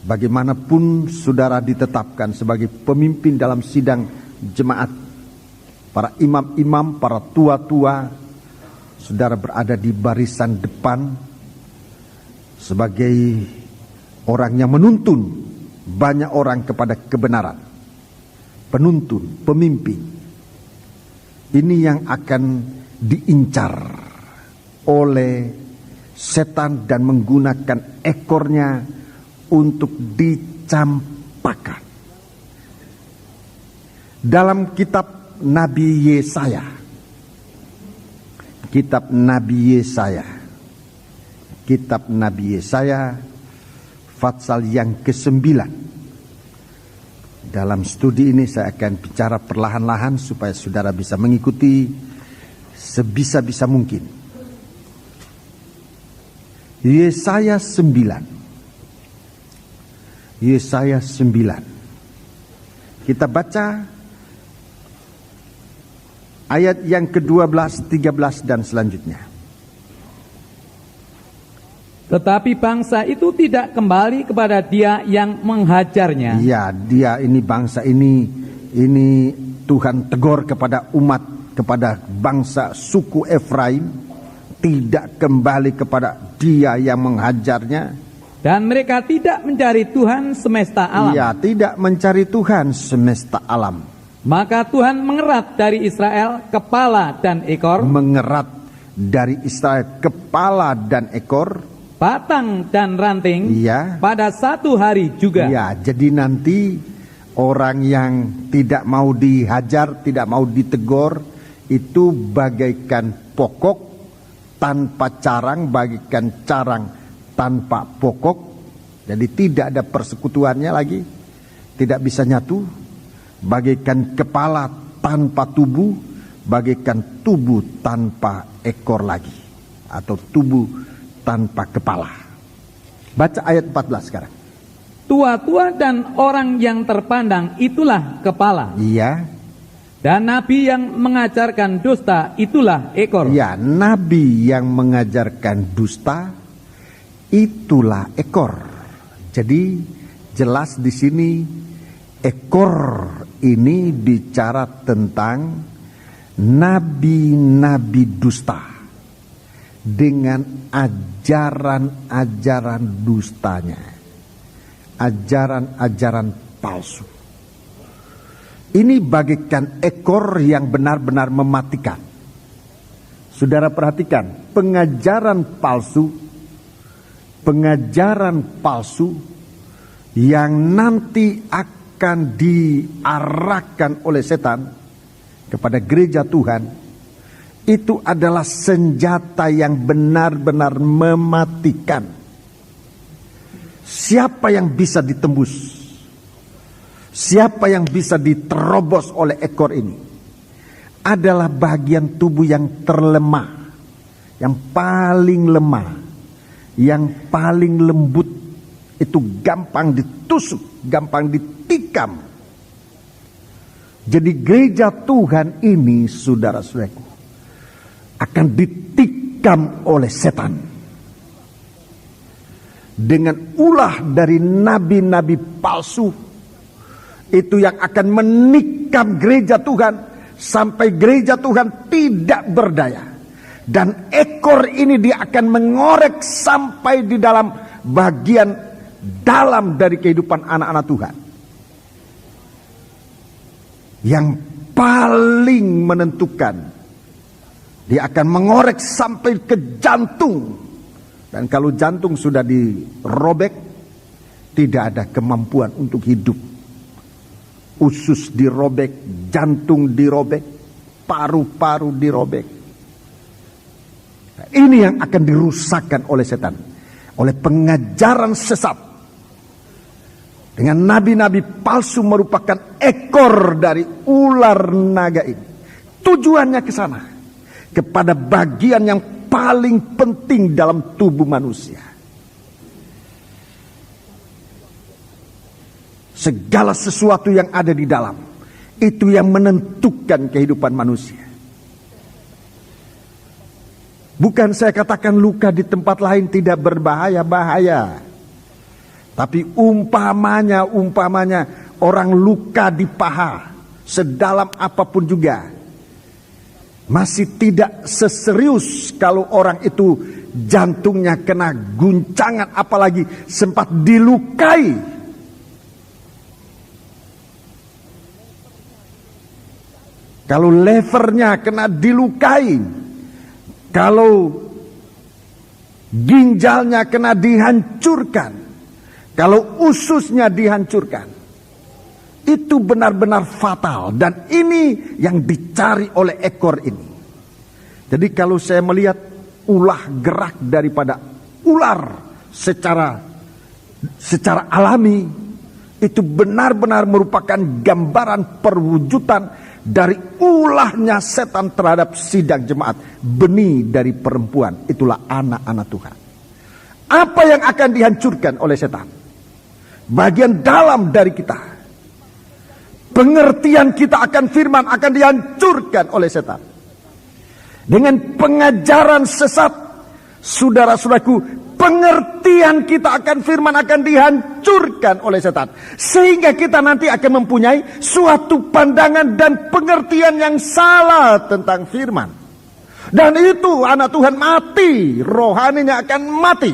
A: bagaimanapun saudara ditetapkan sebagai pemimpin dalam sidang jemaat, para imam-imam, para tua-tua, saudara berada di barisan depan sebagai orang yang menuntun banyak orang kepada kebenaran. Penuntun, pemimpin. Ini yang akan diincar oleh setan dan menggunakan ekornya untuk dicampakkan. Dalam kitab Nabi Yesaya, kitab Nabi Yesaya, kitab Nabi Yesaya, pasal yang ke-9. Dalam studi ini saya akan bicara perlahan-lahan supaya saudara bisa mengikuti sebisa-bisa mungkin. Yesaya 9. Yesaya 9. Kita baca ayat yang ke-12, 13 dan selanjutnya.
B: Tetapi bangsa itu tidak kembali kepada dia yang menghajarnya.
A: Ya, dia ini bangsa ini Tuhan tegur kepada umat, kepada bangsa suku Efraim, tidak kembali kepada dia yang menghajarnya.
B: Dan mereka tidak mencari Tuhan semesta alam.
A: Ya, tidak mencari Tuhan semesta alam.
B: Maka Tuhan mengerat dari Israel kepala dan ekor.
A: Mengerat dari Israel kepala dan ekor.
B: Batang dan ranting.
A: Ya.
B: Pada satu hari juga.
A: Ya, jadi nanti orang yang tidak mau dihajar, tidak mau ditegur, itu bagaikan pokok tanpa carang, bagaikan carang tanpa pokok. Jadi tidak ada persekutuannya lagi, tidak bisa nyatu. Bagaikan kepala tanpa tubuh, bagaikan tubuh tanpa ekor lagi, atau tubuh tanpa kepala. Baca ayat 14 sekarang.
B: Tua-tua dan orang yang terpandang itulah kepala.
A: Iya.
B: Dan nabi yang mengajarkan dusta itulah ekor.
A: Ya, nabi yang mengajarkan dusta itulah ekor. Jadi jelas di sini ekor ini bicara tentang nabi-nabi dusta dengan ajaran-ajaran dustanya, ajaran-ajaran palsu. Ini bagaikan ekor yang benar-benar mematikan. Saudara perhatikan, pengajaran palsu yang nanti akan diarahkan oleh setan kepada gereja Tuhan, itu adalah senjata yang benar-benar mematikan. Siapa yang bisa ditembus? Siapa yang bisa diterobos oleh ekor ini? Adalah bagian tubuh yang terlemah, yang paling lemah, yang paling lembut
C: itu gampang ditusuk, gampang ditikam. Jadi gereja Tuhan ini, saudara-saudaraku, akan ditikam oleh setan dengan ulah dari nabi-nabi palsu. Itu yang akan menikam gereja Tuhan sampai gereja Tuhan tidak berdaya. Dan ekor ini dia akan mengorek sampai di dalam bagian dalam dari kehidupan anak-anak Tuhan. Yang paling menentukan, dia akan mengorek sampai ke jantung. Dan kalau jantung sudah dirobek, tidak ada kemampuan untuk hidup. Usus dirobek, jantung dirobek, paru-paru dirobek. Nah, ini yang akan dirusakkan oleh setan, oleh pengajaran sesat. Dengan nabi-nabi palsu merupakan ekor dari ular naga ini. Tujuannya ke sana, kepada bagian yang paling penting dalam tubuh manusia. Segala sesuatu yang ada di dalam, itu yang menentukan kehidupan manusia. Bukan saya katakan luka di tempat lain tidak berbahaya, bahaya. Tapi umpamanya orang luka di paha, sedalam apapun juga, masih tidak seserius kalau orang itu jantungnya kena guncangan, apalagi sempat dilukai. Kalau levernya kena dilukai, kalau ginjalnya kena dihancurkan, kalau ususnya dihancurkan, itu benar-benar fatal. Dan ini yang dicari oleh ekor ini. Jadi kalau saya melihat ulah gerak daripada ular secara alami, itu benar-benar merupakan gambaran perwujudan dari ulahnya setan terhadap sidang jemaat. Benih dari perempuan, itulah anak-anak Tuhan. Apa yang akan dihancurkan oleh setan? Bagian dalam dari kita. Pengertian kita akan firman akan dihancurkan oleh setan. Dengan pengajaran sesat, saudara-saudaraku, pengertian kita akan firman akan dihancurkan oleh setan. Sehingga kita nanti akan mempunyai suatu pandangan dan pengertian yang salah tentang firman. Dan itu anak Tuhan mati, rohaninya akan mati.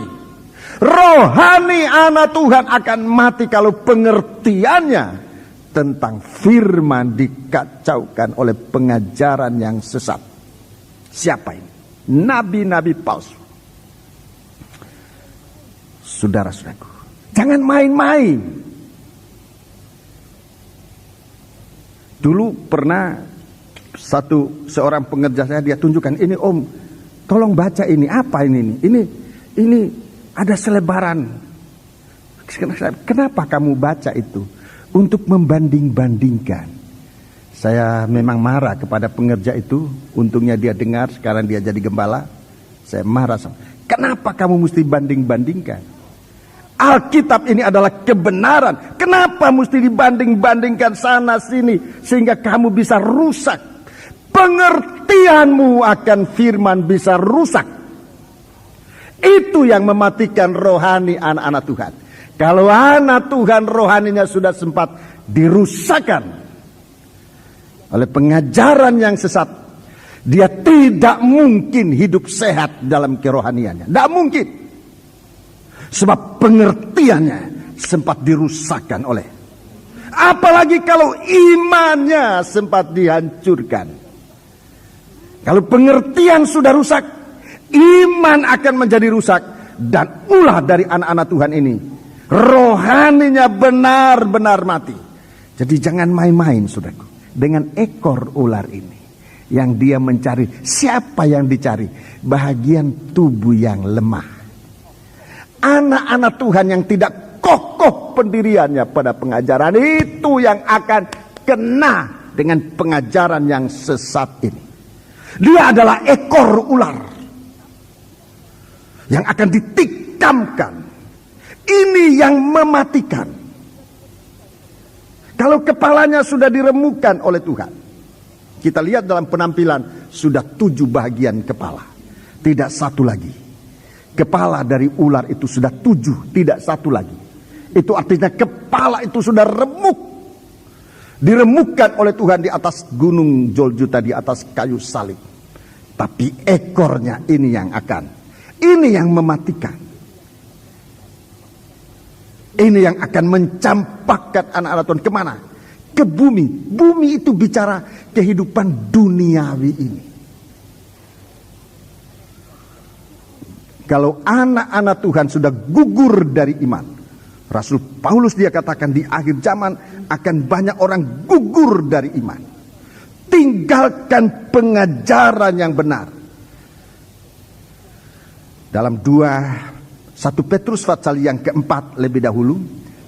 C: Rohani anak Tuhan akan mati kalau pengertiannya tentang firman dikacaukan oleh pengajaran yang sesat. Siapa ini? Nabi-nabi palsu. Saudara-saudaraku, jangan main-main. Dulu pernah seorang pengerja saya, dia tunjukkan, ini om, tolong baca ini, apa ini? Ini ada selebaran. Kenapa kamu baca itu? Untuk membanding-bandingkan. Saya memang marah kepada pengerja itu. Untungnya dia dengar, sekarang dia jadi gembala. Saya marah sama. Kenapa kamu mesti banding-bandingkan? Alkitab ini adalah kebenaran. Kenapa mesti dibanding-bandingkan sana sini sehingga kamu bisa rusak? Pengertianmu akan firman bisa rusak. Itu yang mematikan rohani anak-anak Tuhan. Kalau anak Tuhan rohaninya sudah sempat dirusakkan oleh pengajaran yang sesat, dia tidak mungkin hidup sehat dalam kerohaniannya. Tidak mungkin. Sebab pengertiannya sempat dirusakkan oleh. Apalagi kalau imannya sempat dihancurkan. Kalau pengertian sudah rusak, iman akan menjadi rusak. Dan ulah dari anak-anak Tuhan ini, rohaninya benar-benar mati. Jadi jangan main-main, saudaraku, dengan ekor ular ini. Yang dia mencari, siapa yang dicari? Bahagian tubuh yang lemah. Anak-anak Tuhan yang tidak kokoh pendiriannya pada pengajaran itu yang akan kena dengan pengajaran yang sesat ini. Dia adalah ekor ular yang akan ditikamkan. Ini yang mematikan. Kalau kepalanya sudah diremukkan oleh Tuhan. Kita lihat dalam penampilan, sudah 7 bagian kepala. Tidak satu lagi. Kepala dari ular itu sudah 7, tidak satu lagi. Itu artinya kepala itu sudah remuk. Diremukkan oleh Tuhan di atas gunung Golgota, di atas kayu salib. Tapi ekornya ini yang yang mematikan. Ini yang akan mencampakkan anak-anak Tuhan kemana? Ke bumi. Bumi itu bicara kehidupan duniawi ini. Kalau anak-anak Tuhan sudah gugur dari iman, Rasul Paulus dia katakan di akhir zaman akan banyak orang gugur dari iman. Tinggalkan pengajaran yang benar. Dalam 1 Petrus pasal yang keempat lebih dahulu.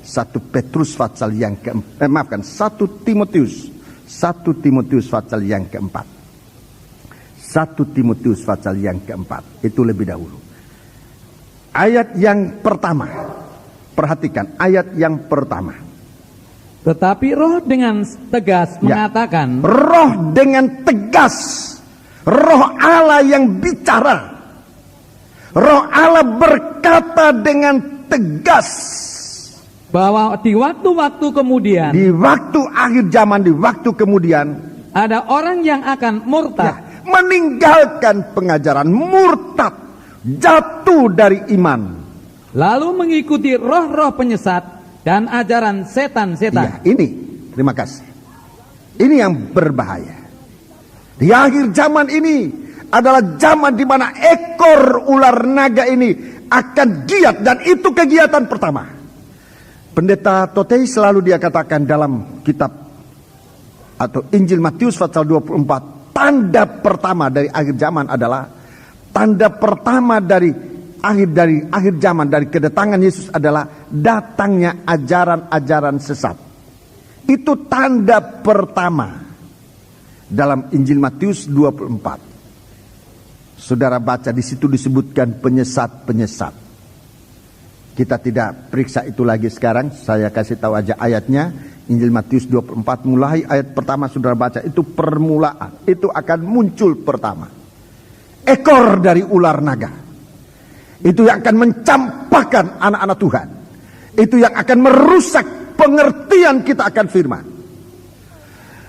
C: 1 Petrus pasal yang keempat. 1 Timotius pasal yang keempat. 1 Timotius pasal yang keempat. Itu lebih dahulu. Ayat yang pertama. Perhatikan ayat yang pertama.
B: Tetapi roh dengan tegas mengatakan.
C: Roh dengan tegas. Roh Allah yang bicara. Roh Allah berkata dengan tegas.
B: Bahwa di waktu-waktu kemudian.
C: Di waktu akhir zaman, di waktu kemudian.
B: Ada orang yang akan murtad.
C: Meninggalkan pengajaran, murtad. Jatuh dari iman.
B: Lalu mengikuti roh-roh penyesat dan ajaran setan-setan.
C: Ini, terima kasih. Ini yang berbahaya. Di akhir zaman ini adalah zaman di mana ekor ular naga ini akan giat, dan itu kegiatan pertama. Pendeta Totei selalu dia katakan dalam kitab atau Injil Matius pasal 24, tanda pertama dari akhir zaman adalah tanda pertama dari akhir zaman, dari kedatangan Yesus adalah datangnya ajaran-ajaran sesat. Itu tanda pertama dalam Injil Matius 24. Saudara baca di situ disebutkan penyesat-penyesat. Kita tidak periksa itu lagi sekarang. Saya kasih tahu aja ayatnya. Injil Matius 24 mulai ayat pertama saudara baca, itu permulaan. Itu akan muncul pertama. Ekor dari ular naga. Itu yang akan mencampakkan anak-anak Tuhan. Itu yang akan merusak pengertian kita akan firman.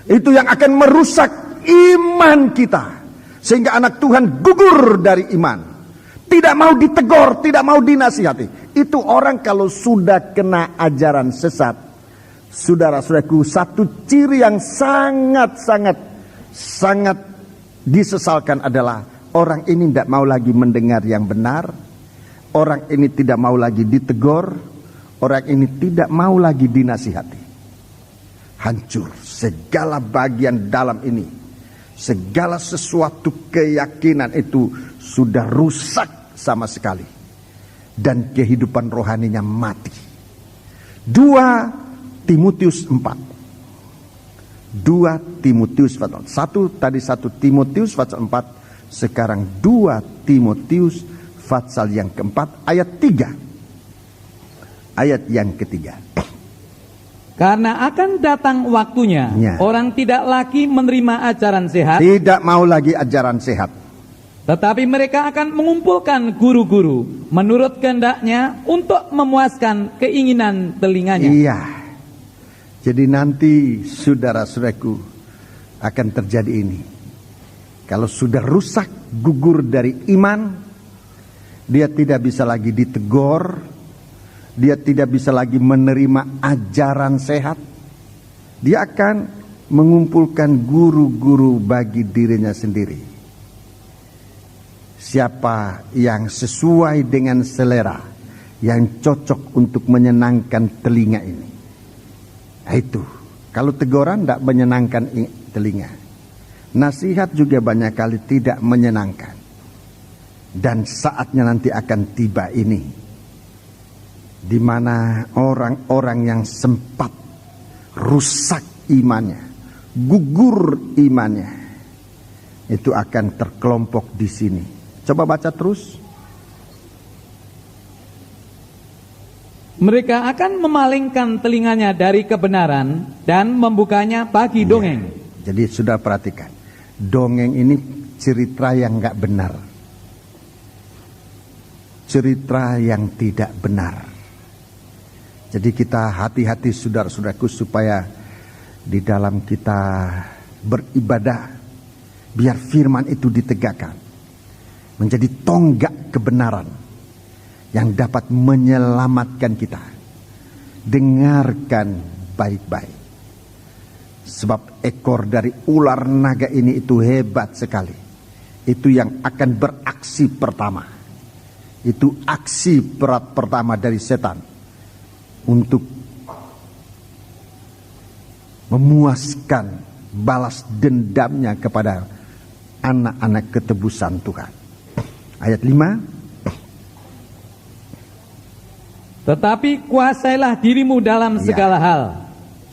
C: Itu yang akan merusak iman kita. Sehingga anak Tuhan gugur dari iman. Tidak mau ditegur, tidak mau dinasihati. Itu orang kalau sudah kena ajaran sesat. Saudara-saudaraku, satu ciri yang sangat disesalkan adalah orang ini tidak mau lagi mendengar yang benar. Orang ini tidak mau lagi ditegur. Orang ini tidak mau lagi dinasihati. Hancur segala bagian dalam ini. Segala sesuatu keyakinan itu sudah rusak sama sekali. Dan kehidupan rohaninya mati. 2 Timotius 4. 2 Timotius pasal 1 tadi 1 Timotius pasal 4, sekarang 2 Timotius pasal yang keempat ayat 3. Ayat yang ketiga.
B: Karena akan datang waktunya, orang tidak lagi menerima ajaran sehat.
C: Tidak mau lagi ajaran sehat.
B: Tetapi mereka akan mengumpulkan guru-guru menurut kehendaknya untuk memuaskan keinginan telinganya.
C: Iya. Jadi nanti saudara-saudaraku akan terjadi ini. Kalau sudah rusak, gugur dari iman, dia tidak bisa lagi ditegur. Dia tidak bisa lagi menerima ajaran sehat. Dia akan mengumpulkan guru-guru bagi dirinya sendiri. Siapa yang sesuai dengan selera, yang cocok untuk menyenangkan telinga ini. Nah itu, kalau teguran tidak menyenangkan telinga. Nasihat juga banyak kali tidak menyenangkan. Dan saatnya nanti akan tiba ini, di mana orang-orang yang sempat rusak imannya, gugur imannya, itu akan terkelompok di sini. Coba baca terus.
B: Mereka akan memalingkan telinganya dari kebenaran dan membukanya bagi dongeng.
C: Jadi sudah perhatikan, dongeng ini cerita yang nggak benar, cerita yang tidak benar. Jadi kita hati-hati saudara-saudaraku supaya di dalam kita beribadah, biar firman itu ditegakkan, menjadi tonggak kebenaran yang dapat menyelamatkan kita. Dengarkan baik-baik. Sebab ekor dari ular naga ini itu hebat sekali. Itu yang akan beraksi pertama. Itu aksi berat pertama dari setan untuk memuaskan balas dendamnya kepada anak-anak ketebusan Tuhan. Ayat 5.
B: Tetapi kuasailah dirimu dalam segala hal.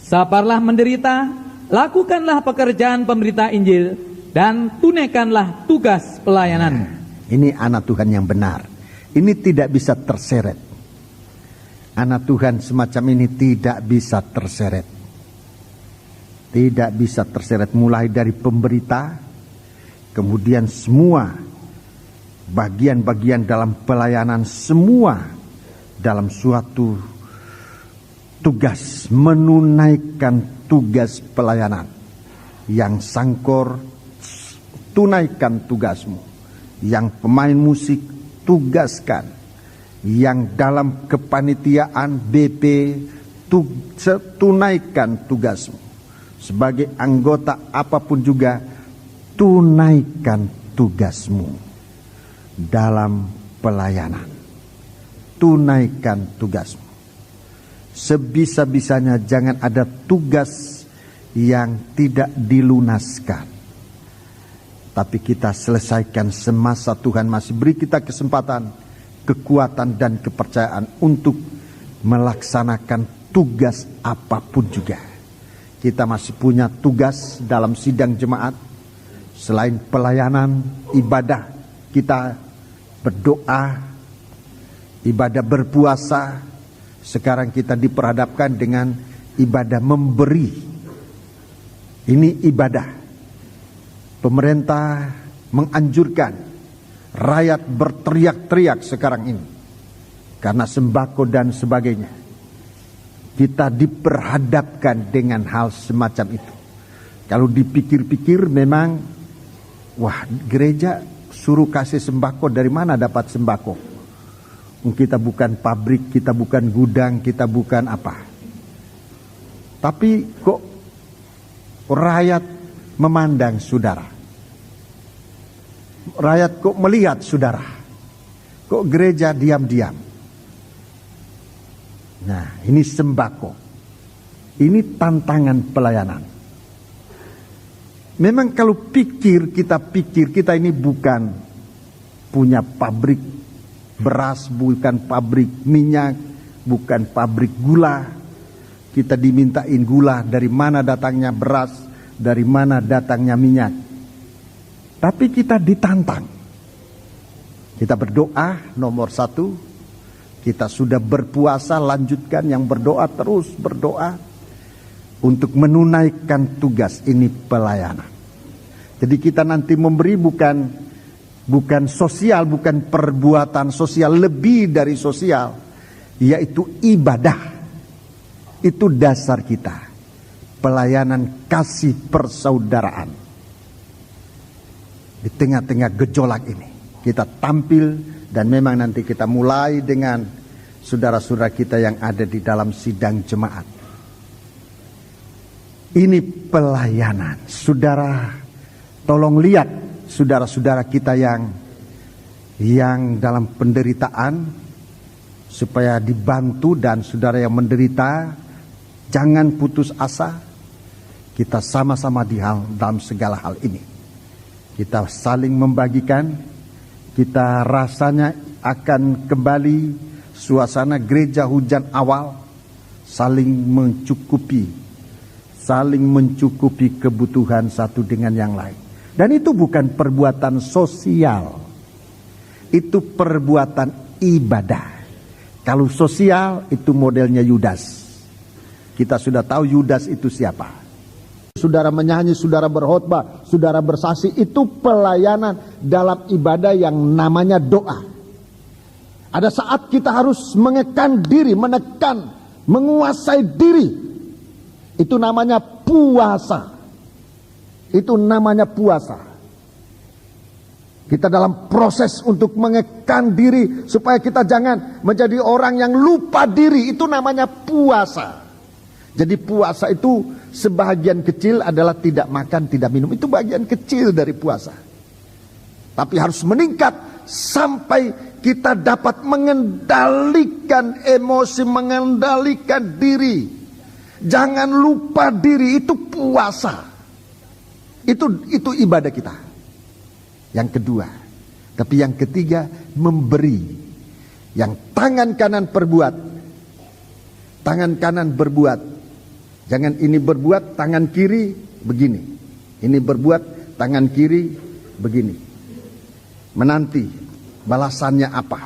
B: Sabarlah menderita, lakukanlah pekerjaan pemberita Injil, dan tunaikanlah tugas pelayanan.
C: Ini anak Tuhan yang benar. Ini tidak bisa terseret. Anak Tuhan semacam ini tidak bisa terseret. Tidak bisa terseret, mulai dari pemberita, kemudian semua bagian-bagian dalam pelayanan, semua dalam suatu tugas, menunaikan tugas pelayanan. Yang sangkor, tunaikan tugasmu. Yang pemain musik, tugaskan. Yang dalam kepanitiaan BP, tunaikan tugasmu. Sebagai anggota apapun juga, tunaikan tugasmu dalam pelayanan. Tunaikan tugasmu. Sebisa-bisanya jangan ada tugas yang tidak dilunaskan. Tapi kita selesaikan semasa Tuhan masih beri kita kesempatan, kekuatan dan kepercayaan untuk melaksanakan tugas apapun juga. Kita masih punya tugas dalam sidang jemaat. Selain pelayanan, ibadah, kita berdoa, ibadah berpuasa. Sekarang kita diperhadapkan dengan ibadah memberi. Ini ibadah. Pemerintah menganjurkan rakyat berteriak-teriak sekarang ini karena sembako dan sebagainya. Kita diperhadapkan dengan hal semacam itu. Kalau dipikir-pikir memang, wah, gereja suruh kasih sembako, dari mana dapat sembako? Kita bukan pabrik, kita bukan gudang, kita bukan apa. Tapi kok rakyat memandang saudara? Rakyat kok melihat saudara? Kok gereja diam-diam? Nah, ini sembako. Ini tantangan pelayanan. Memang kalau kita ini bukan punya pabrik beras, bukan pabrik minyak, bukan pabrik gula. Kita dimintain gula, dari mana datangnya beras, dari mana datangnya minyak. Tapi kita ditantang. Kita berdoa nomor 1. Kita sudah berpuasa, lanjutkan yang berdoa, terus berdoa untuk menunaikan tugas ini, pelayanan. Jadi kita nanti memberi bukan sosial, bukan perbuatan sosial, lebih dari sosial, yaitu ibadah. Itu dasar kita. Pelayanan kasih persaudaraan. Di tengah-tengah gejolak ini kita tampil, dan memang nanti kita mulai dengan saudara-saudara kita yang ada di dalam sidang jemaat. Ini pelayanan. Saudara, tolong lihat saudara-saudara kita yang dalam penderitaan, supaya dibantu, dan saudara yang menderita jangan putus asa. Kita sama-sama dalam segala hal ini. Kita saling membagikan. Kita rasanya akan kembali suasana gereja hujan awal, saling mencukupi kebutuhan satu dengan yang lain. Dan itu bukan perbuatan sosial, itu perbuatan ibadah. Kalau sosial itu modelnya Yudas. Kita sudah tahu Yudas itu siapa. Saudara menyanyi, saudara berkhotbah, saudara bersaksi, itu pelayanan dalam ibadah yang namanya doa. Ada saat kita harus mengekang diri, menekan, menguasai diri. Itu namanya puasa. Itu namanya puasa. Kita dalam proses untuk mengekang diri supaya kita jangan menjadi orang yang lupa diri. Itu namanya puasa. Jadi puasa itu sebagian kecil adalah tidak makan, tidak minum. Itu bagian kecil dari puasa. Tapi harus meningkat sampai kita dapat mengendalikan emosi, mengendalikan diri. Jangan lupa diri, itu puasa. Itu ibadah kita. Yang kedua, tapi yang ketiga memberi. Yang tangan kanan perbuat, tangan kanan berbuat. Jangan ini berbuat, tangan kiri begini. Ini berbuat, tangan kiri begini. Menanti balasannya apa?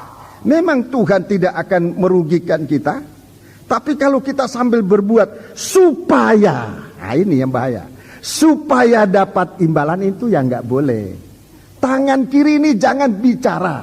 C: Memang Tuhan tidak akan merugikan kita, tapi kalau kita sambil berbuat supaya, nah ini yang bahaya, supaya dapat imbalan itu ya nggak boleh. Tangan kiri ini jangan bicara.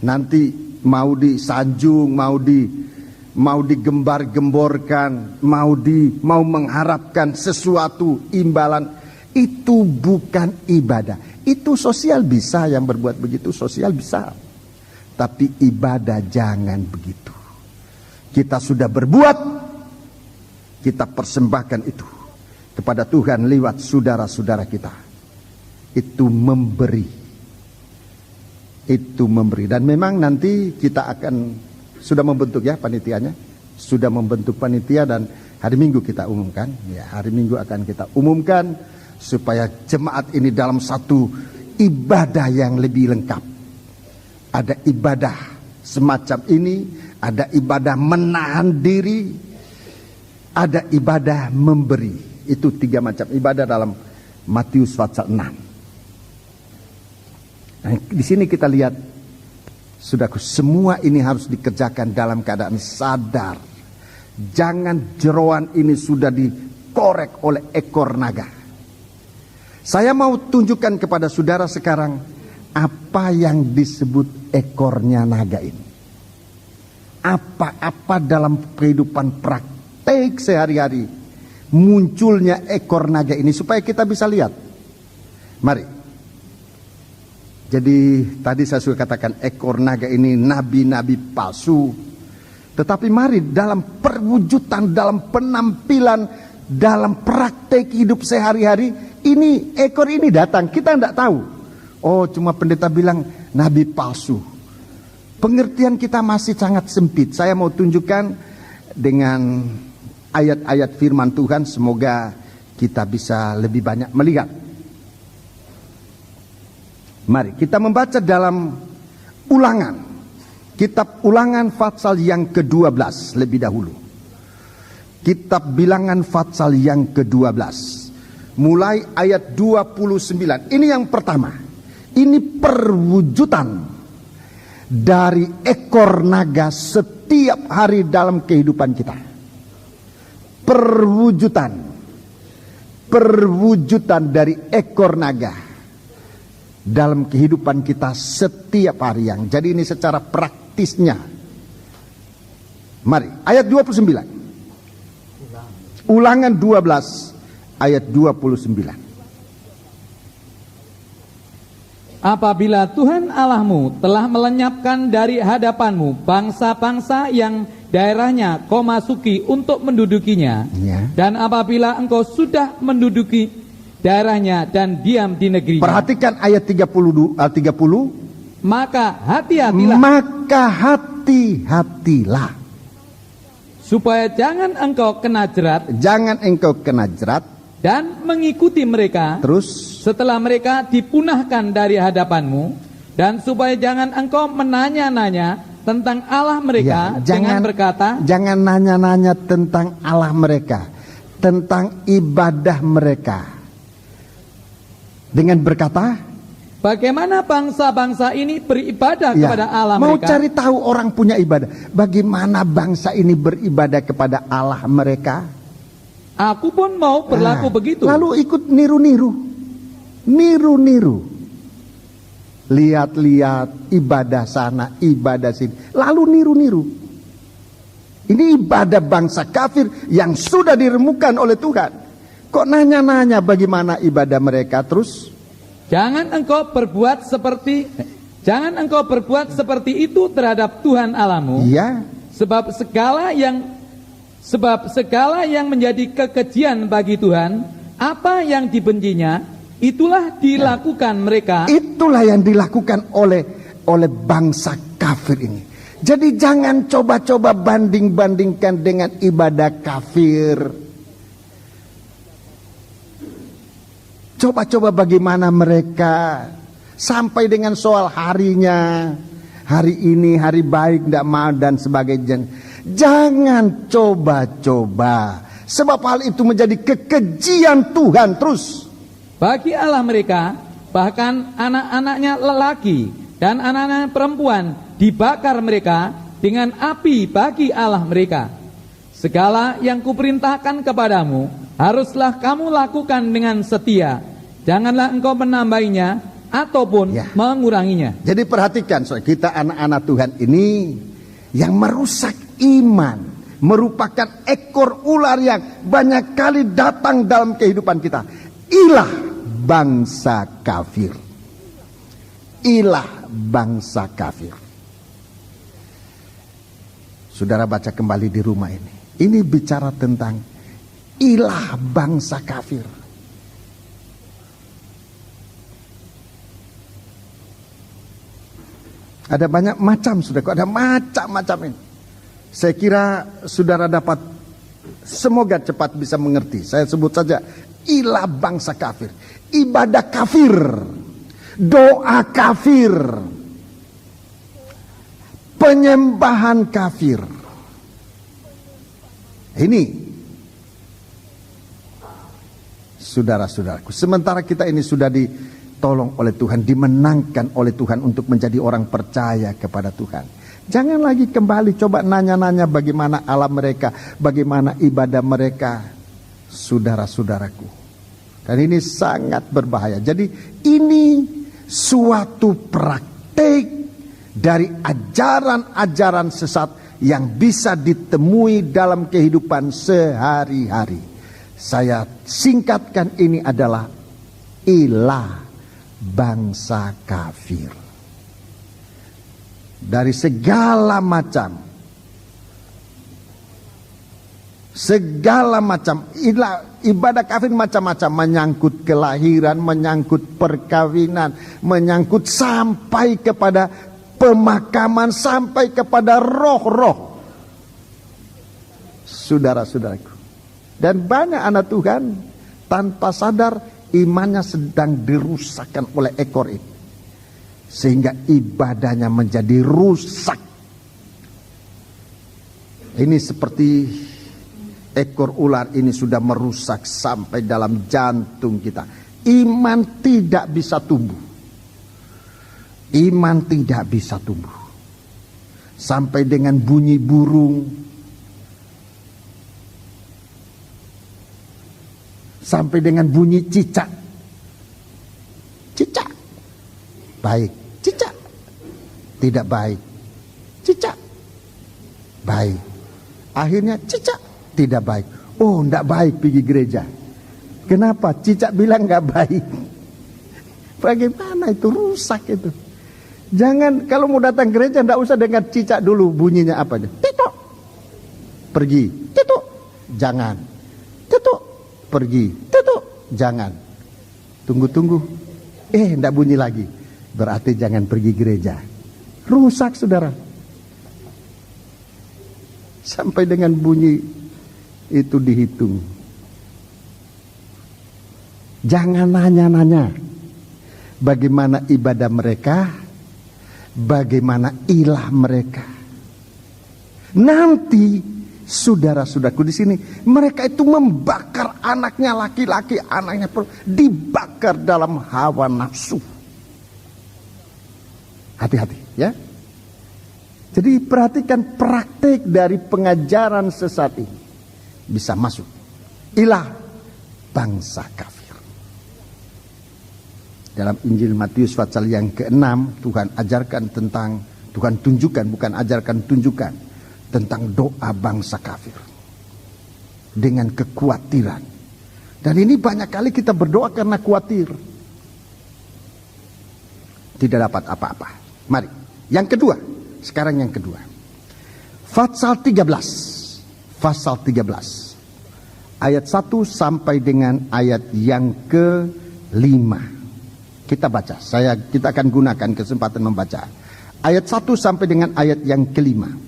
C: Nanti mau disanjung, mau digembar-gemborkan, mau mengharapkan sesuatu imbalan, itu bukan ibadah. Itu sosial bisa, yang berbuat begitu sosial bisa. Tapi ibadah jangan begitu. Kita sudah berbuat, kita persembahkan itu kepada Tuhan lewat saudara-saudara kita. Itu memberi. Itu memberi. Dan memang nanti kita akan sudah membentuk ya panitianya. Sudah membentuk panitia dan hari Minggu kita umumkan. Ya, hari Minggu akan kita umumkan supaya jemaat ini dalam satu ibadah yang lebih lengkap. Ada ibadah semacam ini, ada ibadah menahan diri, ada ibadah memberi. Itu 3 macam ibadah dalam Matius pasal 6. Nah, di sini kita lihat, saudaraku, semua ini harus dikerjakan dalam keadaan sadar. Jangan jeroan ini sudah dikorek oleh ekor naga. Saya mau tunjukkan kepada saudara sekarang apa yang disebut ekornya naga ini. Apa-apa dalam kehidupan praktek sehari-hari munculnya ekor naga ini supaya kita bisa lihat. Mari. Jadi tadi saya sudah katakan ekor naga ini nabi-nabi palsu. Tetapi mari dalam perwujudan, dalam penampilan, dalam praktek hidup sehari-hari, ini ekor ini datang, kita tidak tahu. Oh, cuma pendeta bilang nabi palsu. Pengertian kita masih sangat sempit. Saya mau tunjukkan dengan ayat-ayat firman Tuhan, semoga kita bisa lebih banyak melihat. Mari kita membaca dalam Ulangan. Kitab Ulangan pasal yang ke-12 lebih dahulu. Kitab Bilangan pasal yang ke-12. Mulai ayat 29. Ini yang pertama. Ini perwujudan dari ekor naga setiap hari dalam kehidupan kita. Perwujudan dari ekor naga dalam kehidupan kita setiap hari. Yang jadi ini secara praktisnya. Mari ayat 29. Ulangan 12 ayat 29.
B: Apabila Tuhan Allahmu telah melenyapkan dari hadapanmu bangsa-bangsa yang daerahnya kau masuki untuk mendudukinya, ya. Dan apabila engkau sudah menduduki daerahnya dan diam di negerinya. Perhatikan ayat 30.
C: Maka hati-hatilah.
B: Supaya jangan engkau kena jerat. Dan mengikuti mereka.
C: Terus
B: setelah mereka dipunahkan dari hadapanmu. Dan supaya jangan engkau menanya-nanya tentang Allah mereka, ya, dengan berkata,
C: jangan nanya-nanya tentang Allah mereka, tentang ibadah mereka, dengan berkata,
B: Bagaimana bangsa-bangsa ini beribadah
C: Ya,
B: kepada Allah
C: mau
B: mereka?
C: cari tahu orang punya ibadah. Bagaimana bangsa ini beribadah kepada Allah mereka?
B: Aku pun mau berlaku begitu.
C: Lalu ikut niru-niru. Niru-niru. Lihat-lihat ibadah sana, ibadah sini. Lalu niru-niru. Ini ibadah bangsa kafir yang sudah diremukan oleh Tuhan. Kok nanya-nanya bagaimana ibadah mereka terus?
B: Jangan engkau berbuat seperti itu terhadap Tuhan Allahmu.
C: Iya.
B: Sebab segala yang menjadi kekejian bagi Tuhan, apa yang dibencinya, itulah dilakukan mereka.
C: Itulah yang dilakukan oleh bangsa kafir ini. Jadi jangan coba-coba banding-bandingkan dengan ibadah kafir. Coba-coba bagaimana mereka sampai dengan soal harinya, hari ini hari baik tidak mau dan sebagainya. Jangan coba-coba, sebab hal itu menjadi kekejian Tuhan terus.
B: Bagi Allah mereka, bahkan anak-anaknya lelaki dan anak-anak perempuan dibakar mereka dengan api bagi Allah mereka. Segala yang kuperintahkan kepadamu haruslah kamu lakukan dengan setia. Janganlah engkau menambahinya ataupun menguranginya.
C: Jadi perhatikan, saudara, kita anak-anak Tuhan ini yang merusak iman, merupakan ekor ular yang banyak kali datang dalam kehidupan kita. Ilah bangsa kafir. Ilah bangsa kafir. Saudara baca kembali di rumah ini. Ini bicara tentang ilah bangsa kafir. Ada banyak macam, saudara. Ada macam-macam ini. Saya kira saudara dapat, semoga cepat bisa mengerti. Saya sebut saja ilah bangsa kafir. Ibadah kafir. Doa kafir. Penyembahan kafir. Ini saudara-saudaraku, sementara kita ini sudah ditolong oleh Tuhan, dimenangkan oleh Tuhan untuk menjadi orang percaya kepada Tuhan. Jangan lagi kembali coba nanya-nanya bagaimana Allah mereka, bagaimana ibadah mereka, saudara-saudaraku. Dan ini sangat berbahaya. Jadi ini suatu praktek dari ajaran-ajaran sesat yang bisa ditemui dalam kehidupan sehari-hari. Saya singkatkan, ini adalah ilah bangsa kafir. Dari segala macam ibadah kafir macam-macam, menyangkut kelahiran, menyangkut perkawinan, menyangkut sampai kepada pemakaman, sampai kepada roh-roh. Saudara-saudaraku, dan banyak anak Tuhan tanpa sadar imannya sedang dirusakkan oleh ekor ini, sehingga ibadahnya menjadi rusak. Ini seperti ekor ular ini sudah merusak sampai dalam jantung kita. Iman tidak bisa tumbuh. Iman tidak bisa tumbuh. Sampai dengan bunyi burung, sampai dengan bunyi cicak. Cicak baik, cicak tidak baik. Cicak baik. Akhirnya cicak tidak baik. Oh, tidak baik pergi gereja. Kenapa? Cicak bilang nggak baik. Bagaimana itu, rusak itu. Jangan, kalau mau datang gereja tidak usah dengar cicak dulu bunyinya apa aja. Tituk, pergi. Tituk, jangan. Tituk, pergi. Tituk, jangan. Tunggu-tunggu. Tidak bunyi lagi. Berarti jangan pergi gereja. Rusak, saudara. Sampai dengan bunyi itu dihitung. Jangan nanya-nanya bagaimana ibadah mereka, bagaimana ilah mereka. Nanti saudara-saudaraku di sini, mereka itu membakar anaknya laki-laki, anaknya perempuan, dibakar dalam hawa nafsu. Hati-hati ya. Jadi perhatikan praktik dari pengajaran sesat ini bisa masuk ilah bangsa kafir. Dalam Injil Matius pasal yang ke-6 Tuhan ajarkan tentang, Tuhan tunjukkan, bukan ajarkan, tunjukkan tentang doa bangsa kafir dengan kekhawatiran. Dan ini banyak kali kita berdoa karena khawatir tidak dapat apa-apa. Mari, yang kedua, sekarang yang kedua. Pasal 13. Pasal 13. Ayat 1 sampai dengan ayat yang ke-5. Kita baca, kita akan gunakan kesempatan membaca. Ayat 1 sampai dengan ayat yang ke-5.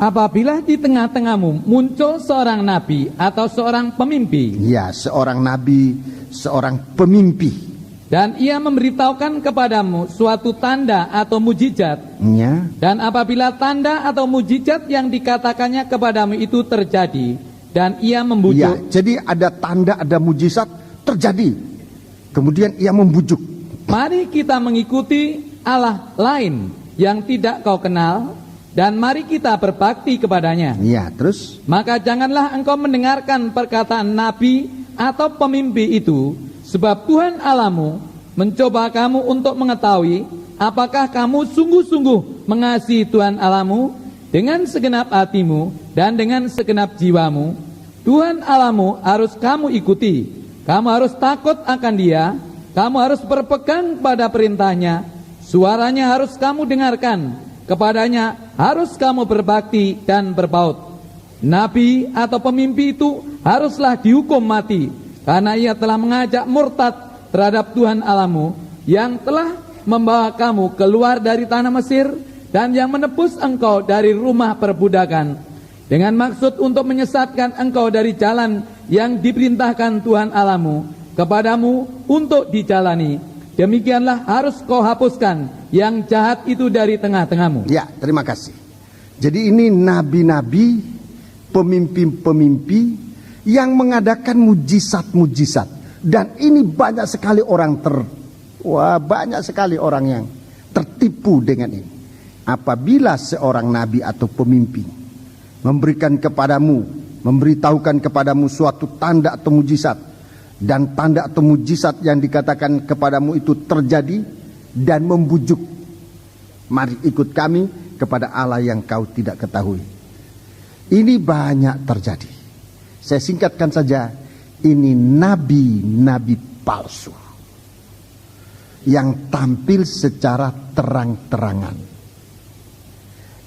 B: Apabila di tengah-tengahmu muncul seorang nabi atau seorang pemimpi.
C: Ya, seorang nabi, seorang pemimpi.
B: Dan ia memberitahukan kepadamu suatu tanda atau mujizat.
C: Ya.
B: Dan apabila tanda atau mujizat yang dikatakannya kepadamu itu terjadi, dan ia membujuk.
C: Ya, jadi ada tanda, ada mujizat terjadi. Kemudian ia membujuk.
B: Mari kita mengikuti Allah lain yang tidak kau kenal, dan mari kita berbakti kepadanya.
C: Ya, terus?
B: Maka janganlah engkau mendengarkan perkataan nabi atau pemimpi itu, sebab Tuhan Allahmu mencoba kamu untuk mengetahui apakah kamu sungguh-sungguh mengasihi Tuhan Allahmu dengan segenap hatimu dan dengan segenap jiwamu. Tuhan Allahmu harus kamu ikuti. Kamu harus takut akan Dia. Kamu harus berpegang pada perintahnya. Suaranya harus kamu dengarkan. Kepadanya harus kamu berbakti dan berbaut. Nabi atau pemimpi itu haruslah dihukum mati, karena ia telah mengajak murtad terhadap Tuhan Allahmu yang telah membawa kamu keluar dari tanah Mesir dan yang menebus engkau dari rumah perbudakan, dengan maksud untuk menyesatkan engkau dari jalan yang diperintahkan Tuhan Allahmu kepadamu untuk dijalani. Demikianlah harus kau hapuskan yang jahat itu dari tengah-tengahmu.
C: Ya, terima kasih. Jadi ini nabi-nabi, pemimpin-pemimpi yang mengadakan mujizat-mujizat. Dan ini banyak sekali orang banyak sekali orang yang tertipu dengan ini. Apabila seorang nabi atau pemimpin memberikan kepadamu, memberitahukan kepadamu suatu tanda atau mujizat, dan tanda atau mujizat yang dikatakan kepadamu itu terjadi dan membujuk, mari ikut kami kepada Allah yang kau tidak ketahui. Ini banyak terjadi. Saya singkatkan saja, ini nabi-nabi palsu yang tampil secara terang-terangan.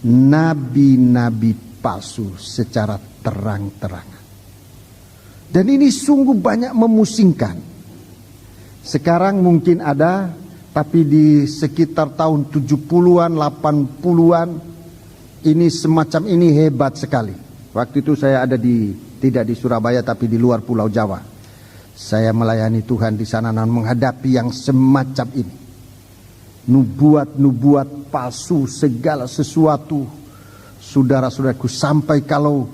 C: Nabi-nabi palsu secara terang-terangan. Dan ini sungguh banyak memusingkan. Sekarang mungkin ada, tapi di sekitar tahun 70-an, 80-an, ini semacam ini hebat sekali. Waktu itu saya ada tidak di Surabaya, tapi di luar Pulau Jawa. Saya melayani Tuhan di sana dan menghadapi yang semacam ini. Nubuat-nubuat palsu, segala sesuatu. Saudara-saudaraku, sampai kalau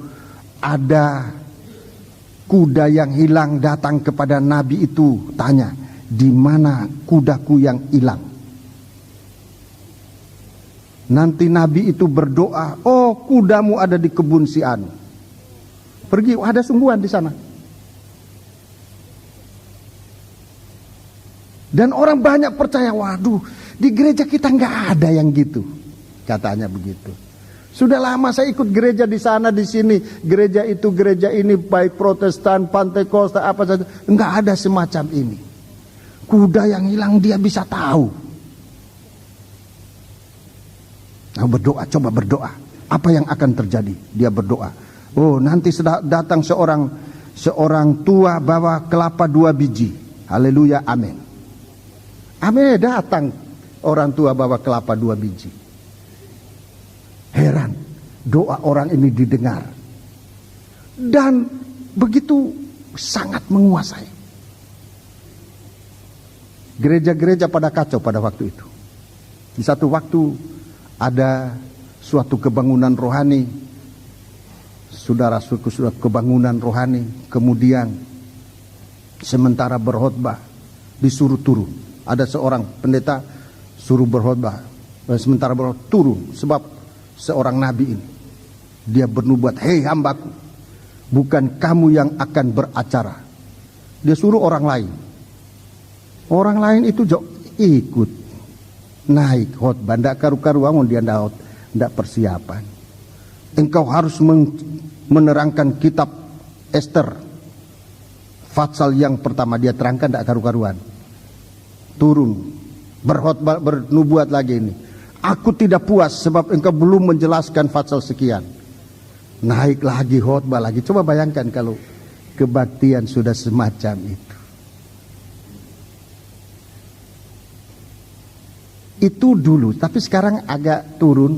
C: ada kuda yang hilang datang kepada nabi itu, tanya, di mana kudaku yang hilang? Nanti nabi itu berdoa, oh kudamu ada di kebun si Anu. Pergi, ada sungguhan di sana. Dan orang banyak percaya, waduh, di gereja kita nggak ada yang gitu, katanya begitu. Sudah lama saya ikut gereja di sana, di sini, gereja itu, gereja ini, baik Protestan, Pantekosta, apa saja, nggak ada semacam ini. Kuda yang hilang dia bisa tahu. Nah, berdoa, coba berdoa. Apa yang akan terjadi? Dia berdoa. Oh, nanti datang seorang tua bawa kelapa 2 biji. Haleluya, amin. Amin, datang orang tua bawa kelapa 2 biji. Heran, doa orang ini didengar. Dan begitu sangat menguasai. Gereja-gereja pada kacau pada waktu itu. Di satu waktu ada suatu kebangunan rohani. Saudara-saudaraku, suatu kebangunan rohani. Kemudian sementara berkhotbah disuruh turun. Ada seorang pendeta suruh berkhotbah.
A: Sementara Allah turun, sebab seorang nabi ini dia bernubuat, hei hambaku, bukan kamu yang akan beracara. Dia suruh orang lain. Orang lain itu ikut naik khotbah, ndak karu-karuan dia ndak persiapan. Engkau harus menerangkan kitab Esther pasal yang pertama, dia terangkan ndak karu-karuan. Turun berkhotbah, bernubuat lagi ini. Aku tidak puas sebab engkau belum menjelaskan pasal sekian. Naik lagi khotbah lagi. Coba bayangkan kalau kebaktian sudah semacam itu. Itu dulu, tapi sekarang agak turun.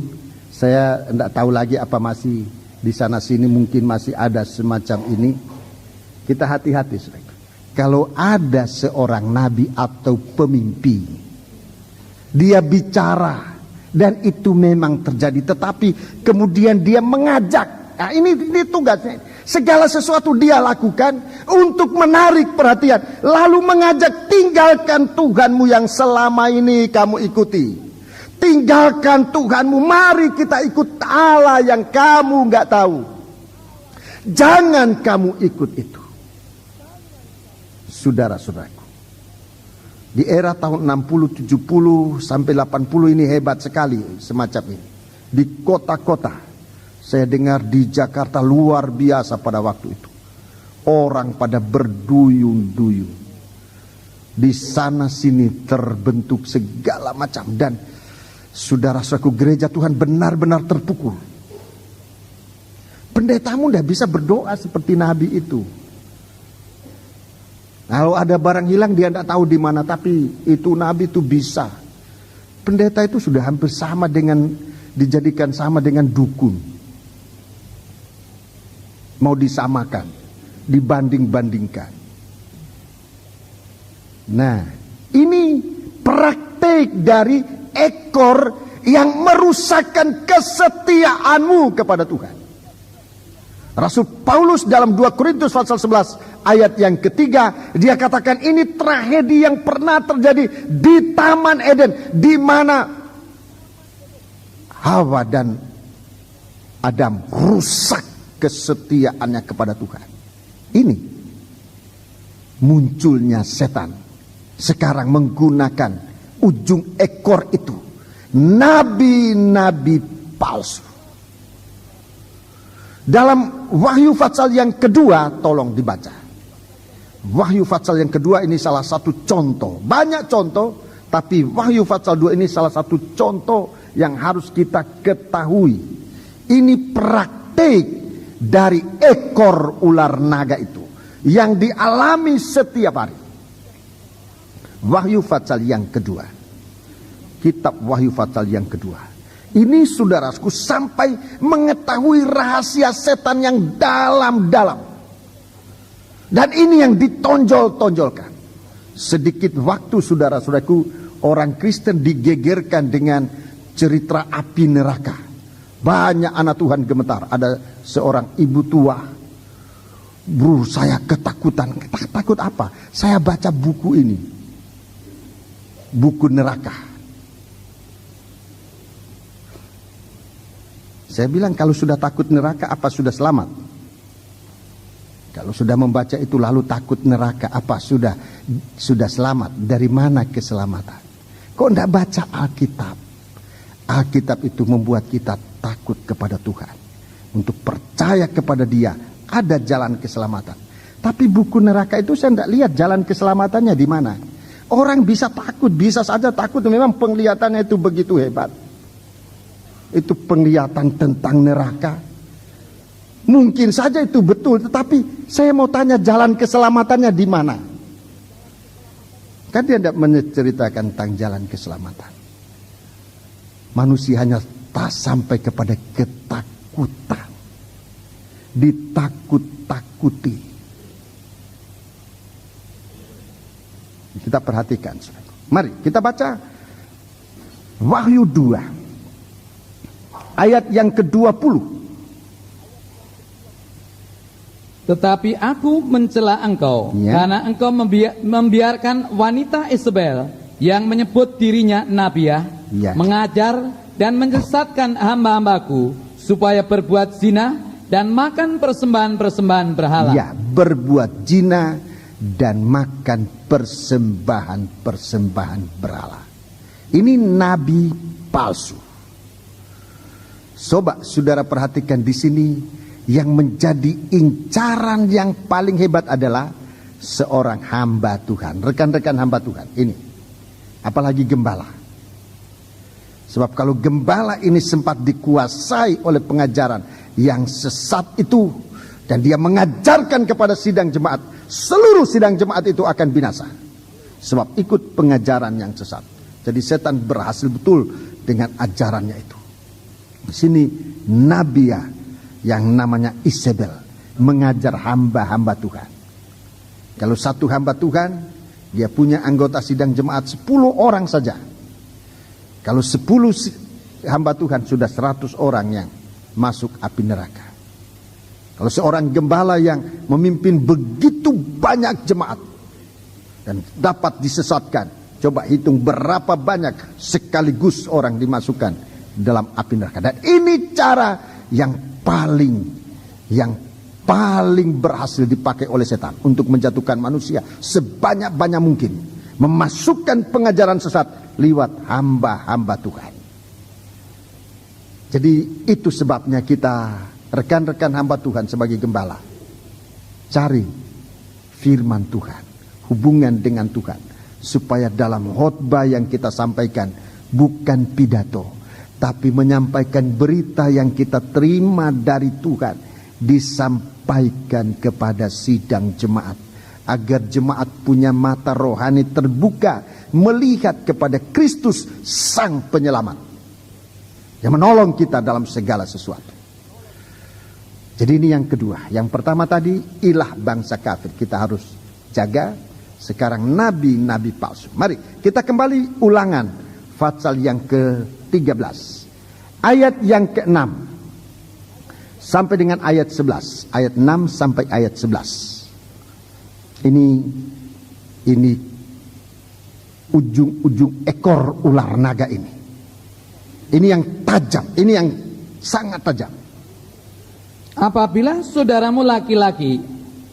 A: Saya tidak tahu lagi apa masih di sana sini, mungkin masih ada semacam ini. Kita hati-hati, saudara. Kalau ada seorang nabi atau pemimpi, dia bicara dan itu memang terjadi, tetapi kemudian dia mengajak. Nah, ini tugasnya. Segala sesuatu dia lakukan untuk menarik perhatian, lalu mengajak, tinggalkan Tuhanmu yang selama ini kamu ikuti. Tinggalkan Tuhanmu, mari kita ikut Allah yang kamu nggak tahu. Jangan kamu ikut itu. Saudara-saudaraku, di era tahun 60, 70 sampai 80 ini hebat sekali semacam ini. Di kota-kota, saya dengar di Jakarta luar biasa pada waktu itu. Orang pada berduyun-duyun. Di sana sini terbentuk segala macam. Dan saudara-saudaraku, gereja Tuhan benar-benar terpukul. Pendetamu tidak bisa berdoa seperti nabi itu. Kalau ada barang hilang dia tidak tahu di mana, tapi itu nabi itu bisa. Pendeta itu sudah hampir sama dengan, dijadikan sama dengan dukun. Mau disamakan, dibanding-bandingkan. Nah, ini praktek dari ekor yang merusakkan kesetiaanmu kepada Tuhan. Rasul Paulus dalam 2 Korintus pasal 11 ayat yang ketiga, dia katakan ini tragedi yang pernah terjadi di Taman Eden, di mana Hawa dan Adam rusak kesetiaannya kepada Tuhan. Ini munculnya setan sekarang menggunakan ujung ekor itu, nabi-nabi palsu. Dalam Wahyu pasal yang kedua, tolong dibaca. Wahyu pasal yang kedua ini salah satu contoh. Banyak contoh, tapi Wahyu pasal 2 ini salah satu contoh yang harus kita ketahui. Ini praktik dari ekor ular naga itu yang dialami setiap hari. Wahyu pasal yang kedua. Kitab Wahyu pasal yang kedua. Ini saudaraku sampai mengetahui rahasia setan yang dalam-dalam. Dan ini yang ditonjol-tonjolkan. Sedikit waktu saudara-saudaraku, orang Kristen digegerkan dengan cerita api neraka. Banyak anak Tuhan gemetar. Ada seorang ibu tua. Bro, saya ketakutan. Takut apa? Saya baca buku ini. Buku neraka. Saya bilang, kalau sudah takut neraka, apa sudah selamat? Kalau sudah membaca itu lalu takut neraka, apa sudah selamat? Dari mana keselamatan? Kok tidak baca Alkitab? Alkitab itu membuat kita takut kepada Tuhan. Untuk percaya kepada Dia, ada jalan keselamatan. Tapi buku neraka itu saya tidak lihat jalan keselamatannya di mana. Orang bisa takut, bisa saja takut, memang penglihatannya itu begitu hebat. Itu penglihatan tentang neraka. Mungkin saja itu betul, tetapi saya mau tanya jalan keselamatannya di mana? Kan dia tidak menceritakan tentang jalan keselamatan. Manusia hanya tak sampai kepada ketakutan. Ditakut-takuti. Kita perhatikan. Mari kita baca Wahyu 2. Ayat yang ke-20.
B: Tetapi aku mencela engkau, karena engkau membiarkan wanita Isabel yang menyebut dirinya nabiah,
C: Ya.
B: mengajar dan menyesatkan hamba-hambaku supaya berbuat zina dan makan persembahan-persembahan berhala.
C: Ya, berbuat zina dan makan persembahan-persembahan berhala. Ini nabi palsu. Coba saudara perhatikan di sini, yang menjadi incaran yang paling hebat adalah seorang hamba Tuhan, rekan-rekan hamba Tuhan ini. Apalagi gembala. Sebab kalau gembala ini sempat dikuasai oleh pengajaran yang sesat itu, dan dia mengajarkan kepada sidang jemaat, seluruh sidang jemaat itu akan binasa. Sebab ikut pengajaran yang sesat. Jadi setan berhasil betul dengan ajarannya itu. Di sini Nabiya yang namanya Isabel mengajar hamba-hamba Tuhan. Kalau satu hamba Tuhan, dia punya anggota sidang jemaat 10 orang saja. Kalau 10 hamba Tuhan, sudah 100 orang yang masuk api neraka. Kalau seorang gembala yang memimpin begitu banyak jemaat dan dapat disesatkan, coba hitung berapa banyak sekaligus orang dimasukkan dalam api neraka. Dan ini cara yang paling berhasil dipakai oleh setan untuk menjatuhkan manusia sebanyak-banyak mungkin, memasukkan pengajaran sesat lewat hamba-hamba Tuhan. Jadi itu sebabnya kita, rekan-rekan hamba Tuhan sebagai gembala, cari firman Tuhan, hubungan dengan Tuhan, supaya dalam khotbah yang kita sampaikan bukan pidato, tapi menyampaikan berita yang kita terima dari Tuhan, disampaikan kepada sidang jemaat, agar jemaat punya mata rohani terbuka, melihat kepada Kristus Sang Penyelamat yang menolong kita dalam segala sesuatu. Jadi ini yang kedua. Yang pertama tadi ilah bangsa kafir, kita harus jaga. Sekarang nabi-nabi palsu. Mari kita kembali Ulangan pasal yang ke-13, ayat yang ke-6 sampai dengan ayat 11. Ayat 6 sampai ayat 11. Ini ujung-ujung ekor ular naga ini. Ini yang tajam, ini yang sangat tajam.
B: Apabila saudaramu laki-laki,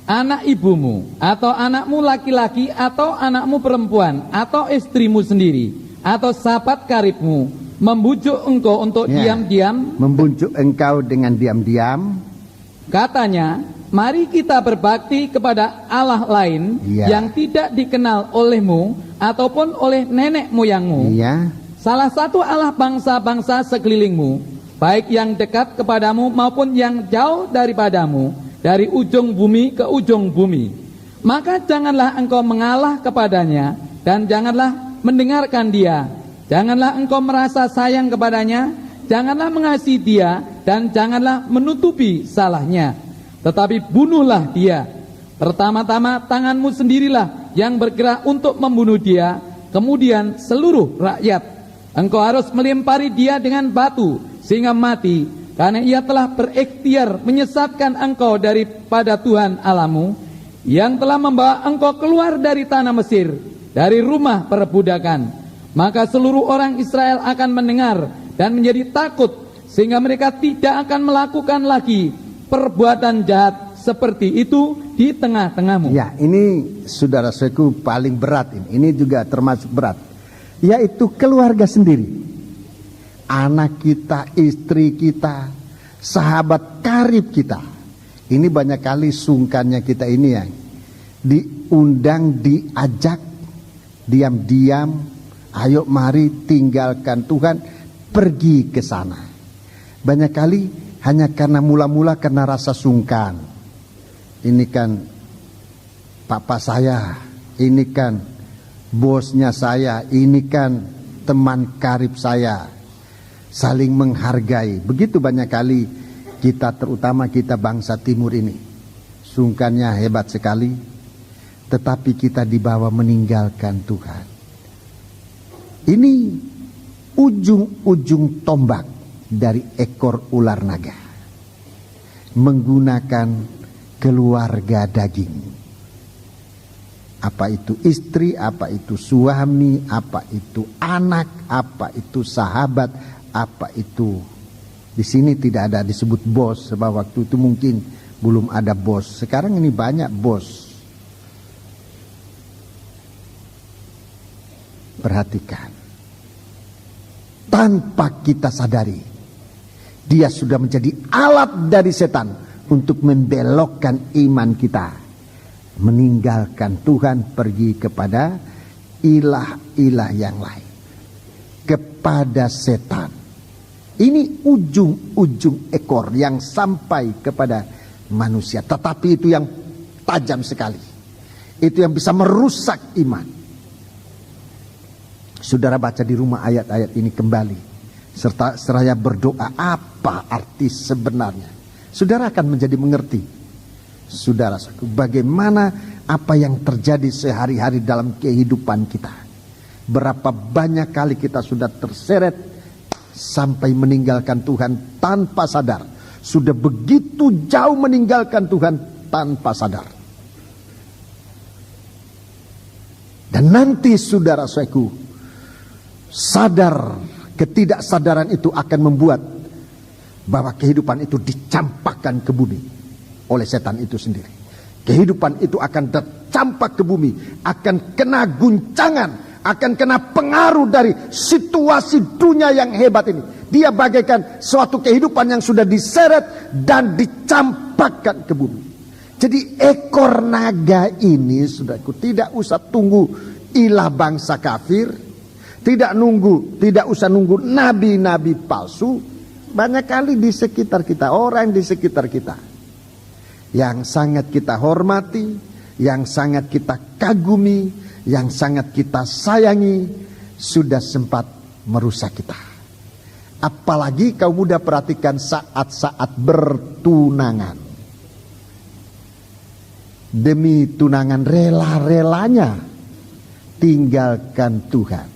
B: anak ibumu, atau anakmu laki-laki, atau anakmu perempuan, atau istrimu sendiri, atau sahabat karibmu, membujuk engkau untuk diam-diam,
C: membujuk engkau dengan diam-diam,
B: katanya, mari kita berbakti kepada Allah lain yang tidak dikenal olehmu ataupun oleh nenek moyangmu, salah satu Allah bangsa-bangsa sekelilingmu, baik yang dekat kepadamu maupun yang jauh daripadamu, dari ujung bumi ke ujung bumi. Maka janganlah engkau mengalah kepadanya, dan janganlah mendengarkan dia. Janganlah engkau merasa sayang kepadanya, janganlah mengasihi dia, dan janganlah menutupi salahnya. Tetapi bunuhlah dia. Pertama-tama tanganmu sendirilah yang bergerak untuk membunuh dia, kemudian seluruh rakyat. Engkau harus melempari dia dengan batu sehingga mati, karena ia telah berikhtiar menyesatkan engkau daripada Tuhan Allahmu, yang telah membawa engkau keluar dari tanah Mesir, dari rumah perbudakan. Maka seluruh orang Israel akan mendengar dan menjadi takut, sehingga mereka tidak akan melakukan lagi perbuatan jahat seperti itu di tengah-tengahmu.
C: Ya, ini saudara-saudaraku paling berat ini. Ini juga termasuk berat, yaitu keluarga sendiri. Anak kita, istri kita, sahabat karib kita. Ini banyak kali sungkannya kita ini ya, diundang, diajak, diam-diam, ayo mari tinggalkan Tuhan, pergi ke sana. Banyak kali hanya karena mula-mula karena rasa sungkan. Ini kan papa saya, ini kan bosnya saya, ini kan teman karib saya. Saling menghargai. Begitu banyak kali kita, terutama kita bangsa timur ini, sungkannya hebat sekali, tetapi kita dibawa meninggalkan Tuhan. Ini ujung-ujung tombak dari ekor ular naga, menggunakan keluarga daging.
A: Apa itu istri, apa itu suami, apa itu anak, apa itu sahabat, apa itu. Di sini tidak ada disebut bos, sebab waktu itu mungkin belum ada bos. Sekarang ini banyak bos. Perhatikan. Tanpa kita sadari, dia sudah menjadi alat dari setan untuk membelokkan iman kita, meninggalkan Tuhan, pergi kepada ilah-ilah yang lain, kepada setan. Ini ujung-ujung ekor yang sampai kepada manusia, tetapi itu yang tajam sekali, itu yang bisa merusak iman. Saudara baca di rumah ayat-ayat ini kembali, serta seraya berdoa apa arti sebenarnya. Saudara akan menjadi mengerti, saudara, bagaimana apa yang terjadi sehari-hari dalam kehidupan kita. Berapa banyak kali kita sudah terseret sampai meninggalkan Tuhan tanpa sadar. Sudah begitu jauh meninggalkan Tuhan tanpa sadar. Dan nanti saudara-saudaraku, sadar, ketidaksadaran itu akan membuat bahwa kehidupan itu dicampakkan ke bumi oleh setan itu sendiri. Kehidupan itu akan tercampak ke bumi, akan kena guncangan, akan kena pengaruh dari situasi dunia yang hebat ini. Dia bagaikan suatu kehidupan yang sudah diseret dan dicampakkan ke bumi. Jadi ekor naga ini, saudaraku, tidak usah tunggu ilah bangsa kafir. Tidak usah nunggu nabi-nabi palsu. Banyak kali di sekitar kita, orang di sekitar kita yang sangat kita hormati, yang sangat kita kagumi, yang sangat kita sayangi, sudah sempat merusak kita. Apalagi kaum muda, perhatikan saat-saat bertunangan. Demi tunangan rela-relanya tinggalkan Tuhan.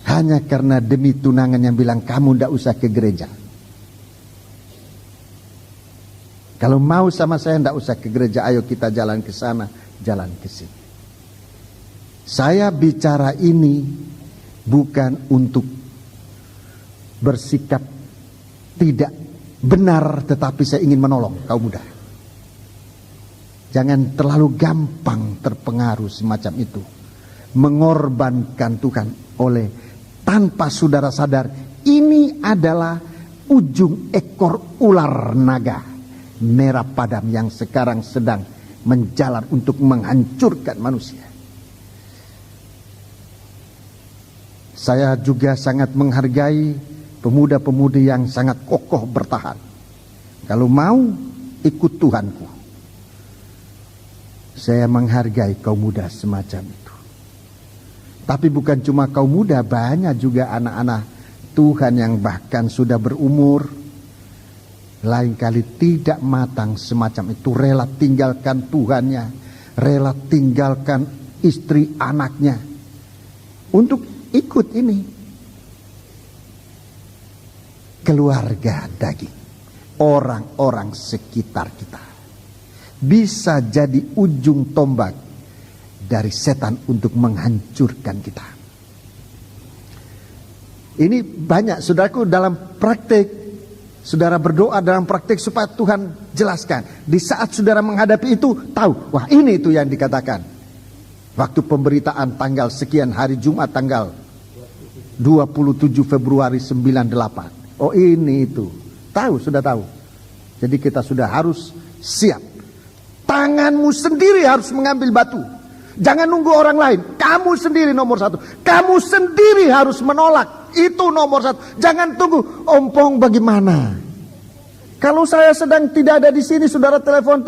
A: Hanya karena demi tunangan yang bilang kamu tidak usah ke gereja. Kalau mau sama saya tidak usah ke gereja, ayo kita jalan ke sana, jalan ke sini. Saya bicara ini bukan untuk bersikap tidak benar, tetapi saya ingin menolong kaum muda. Jangan terlalu gampang terpengaruh semacam itu, mengorbankan Tuhan oleh tanpa saudara sadar. Ini adalah ujung ekor ular naga merah padam yang sekarang sedang menjalan untuk menghancurkan manusia. Saya juga sangat menghargai pemuda-pemudi yang sangat kokoh bertahan. Kalau mau ikut Tuhanku, saya menghargai kaum muda semacam itu. Tapi bukan cuma kaum muda, banyak juga anak-anak Tuhan yang bahkan sudah berumur, lain-kali tidak matang semacam itu, rela tinggalkan Tuhannya, rela tinggalkan istri anaknya untuk ikut ini. Keluarga daging, orang-orang sekitar kita bisa jadi ujung tombak dari setan untuk menghancurkan kita. Ini banyak, saudaraku, dalam praktik. Saudara berdoa dalam praktik supaya Tuhan jelaskan. Di saat saudara menghadapi itu, tahu, wah ini itu yang dikatakan. Waktu pemberitaan tanggal sekian, hari Jumat tanggal 27 Februari 98. Oh ini itu. Tahu, sudah tahu. Jadi kita sudah harus siap. Tanganmu sendiri harus mengambil batu. Jangan nunggu orang lain. Kamu sendiri nomor satu. Kamu sendiri harus menolak. Itu nomor satu. Jangan tunggu. Ompong bagaimana? Kalau saya sedang tidak ada di sini, saudara telepon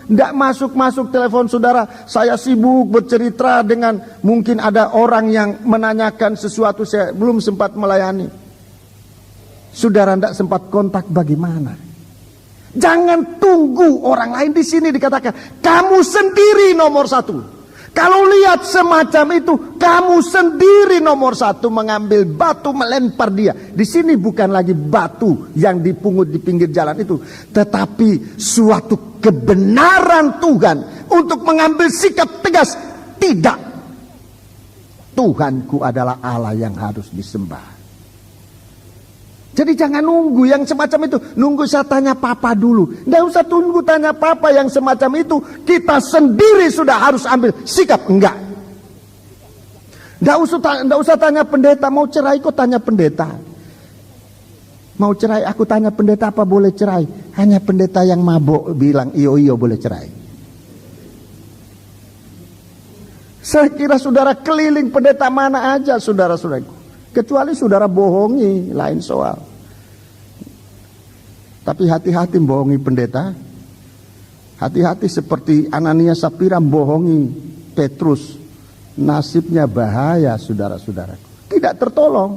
A: tidak masuk telepon saudara. Saya sibuk bercerita dengan mungkin ada orang yang menanyakan sesuatu, saya belum sempat melayani. Saudara tidak sempat kontak, bagaimana? Jangan tunggu orang lain. Di sini dikatakan kamu sendiri nomor satu.
C: Kalau lihat semacam itu, kamu sendiri nomor satu mengambil batu melempar dia. Di sini bukan lagi batu yang dipungut di pinggir jalan itu, tetapi suatu kebenaran Tuhan untuk mengambil sikap tegas. Tidak, Tuhanku adalah Allah yang harus disembah. Jadi jangan nunggu yang semacam itu. Nunggu saya tanya papa dulu. Nggak usah tunggu tanya papa yang semacam itu. Kita sendiri sudah harus ambil sikap. Enggak. Nggak usah tanya pendeta. Mau cerai kok tanya pendeta. Mau cerai aku tanya pendeta apa boleh cerai. Hanya pendeta yang mabok bilang iyo boleh cerai. Saya kira saudara keliling pendeta mana aja saudara-saudaraku. Kecuali saudara bohongi, lain soal. Tapi hati-hati bohongi pendeta. Hati-hati seperti Anania Sapira bohongi Petrus. Nasibnya bahaya saudara-saudara. Tidak tertolong.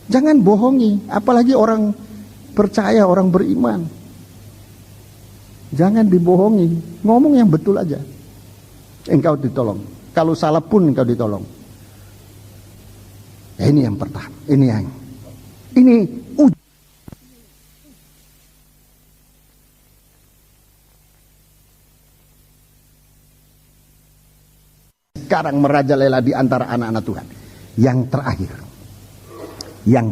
C: Jangan bohongi, apalagi orang percaya, orang beriman. Jangan dibohongi, ngomong yang betul aja. Engkau ditolong. Kalau salah pun engkau ditolong. Ya, ini yang pertama. Ini sekarang merajalela di antara anak-anak Tuhan. Yang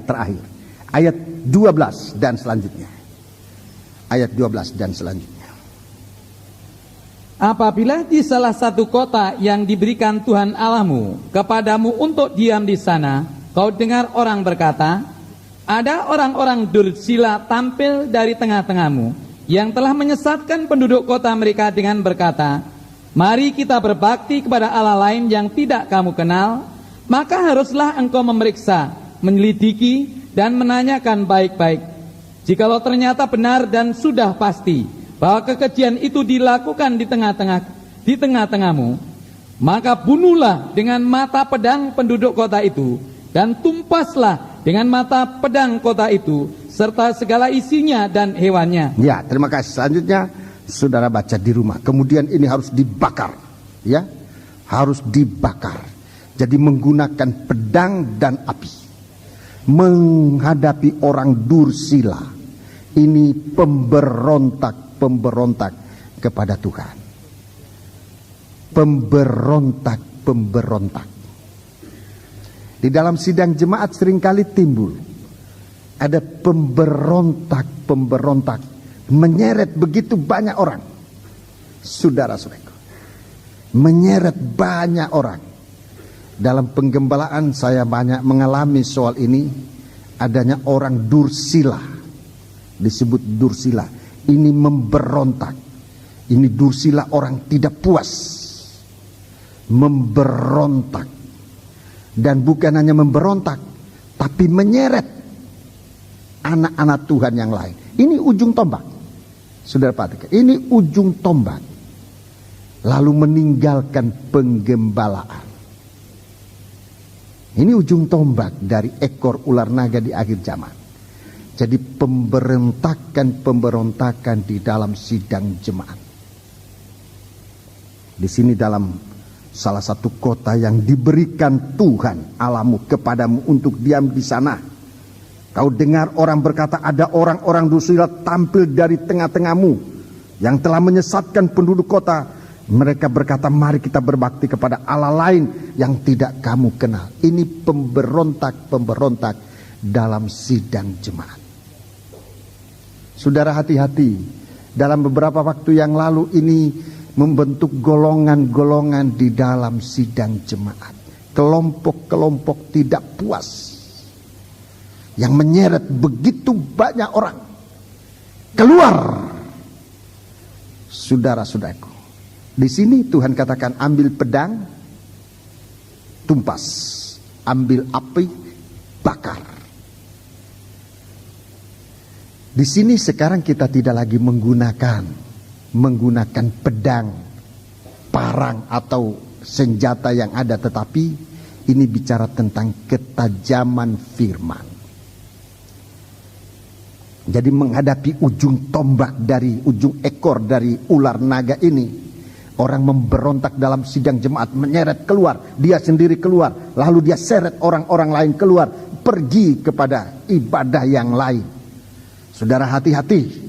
C: terakhir. Ayat 12 dan selanjutnya. Ayat 12 dan selanjutnya.
B: Apabila di salah satu kota yang diberikan Tuhan Allahmu kepadamu untuk diam di sana, kau dengar orang berkata, ada orang-orang dursila tampil dari tengah-tengahmu yang telah menyesatkan penduduk kota mereka dengan berkata, mari kita berbakti kepada Allah lain yang tidak kamu kenal, maka haruslah engkau memeriksa, menyelidiki, dan menanyakan baik-baik. Jikalau ternyata benar dan sudah pasti bahwa kekejian itu dilakukan di tengah-tengahmu, maka bunuhlah dengan mata pedang penduduk kota itu, dan tumpaslah dengan mata pedang kota itu, serta segala isinya dan hewannya.
C: Ya, terima kasih. Selanjutnya, saudara baca di rumah. Kemudian ini harus dibakar, ya, harus dibakar. Jadi menggunakan pedang dan api, menghadapi orang dursila. Ini pemberontak kepada Tuhan. Pemberontak. Di dalam sidang jemaat seringkali timbul ada pemberontak menyeret begitu banyak orang. Saudara-saudaraku, menyeret banyak orang. Dalam penggembalaan saya banyak mengalami soal ini. Adanya orang dursila, disebut dursila. Ini memberontak. Ini dursila orang tidak puas. Memberontak. Dan bukan hanya memberontak, tapi menyeret anak-anak Tuhan yang lain. Ini ujung tombak. Saudara perhatikan, ini ujung tombak. Lalu meninggalkan penggembalaan. Ini ujung tombak dari ekor ular naga di akhir zaman. Jadi pemberontakan di dalam sidang jemaat. Di sini dalam salah satu kota yang diberikan Tuhan Allahmu kepadamu untuk diam di sana. Kau dengar orang berkata, ada orang-orang dursila tampil dari tengah-tengahmu yang telah menyesatkan penduduk kota. Mereka berkata, mari kita berbakti kepada Allah lain yang tidak kamu kenal. Ini pemberontak dalam sidang jemaat. Saudara hati-hati, dalam beberapa waktu yang lalu ini membentuk golongan-golongan di dalam sidang jemaat. Kelompok-kelompok tidak puas yang menyeret begitu banyak orang keluar. Saudara-saudaraku, di sini Tuhan katakan ambil pedang, tumpas, ambil api, bakar. Di sini sekarang kita tidak lagi menggunakan pedang, parang atau senjata yang ada, tetapi ini bicara tentang ketajaman firman. Jadi menghadapi ujung tombak dari ujung ekor dari ular naga ini, Orang memberontak dalam sidang jemaat, menyeret keluar, dia sendiri keluar, lalu dia seret orang-orang lain keluar, pergi kepada ibadah yang lain. Saudara, hati-hati.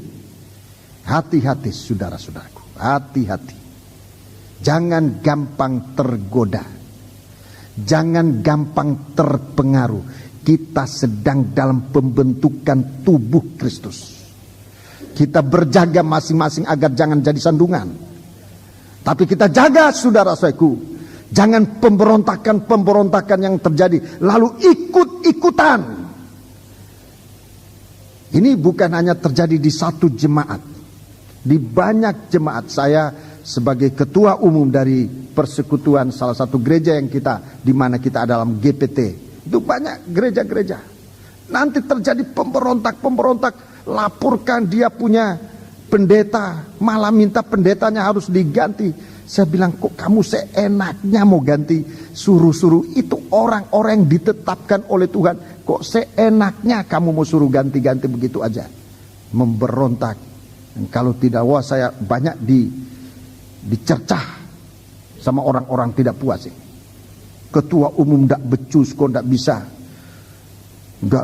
C: Hati-hati saudara-saudaraku, hati-hati. Jangan gampang tergoda. Jangan gampang terpengaruh. Kita sedang dalam pembentukan tubuh Kristus. Kita berjaga masing-masing agar jangan jadi sandungan. Tapi kita jaga saudara-saudaraku, jangan pemberontakan yang terjadi lalu ikut-ikutan. Ini bukan hanya terjadi di satu jemaat, di banyak jemaat. Saya sebagai ketua umum dari persekutuan salah satu gereja yang di mana kita dalam GPT, itu banyak gereja-gereja. Nanti terjadi pemberontak, laporkan dia punya pendeta, malah minta pendetanya harus diganti. Saya bilang, kok kamu seenaknya mau ganti, suruh-suruh. Itu orang-orang yang ditetapkan oleh Tuhan, kok seenaknya kamu mau suruh ganti-ganti begitu aja, memberontak. Dan kalau tidak, wah, saya banyak dicercah sama orang-orang tidak puas. Ketua umum tidak becus, kok tidak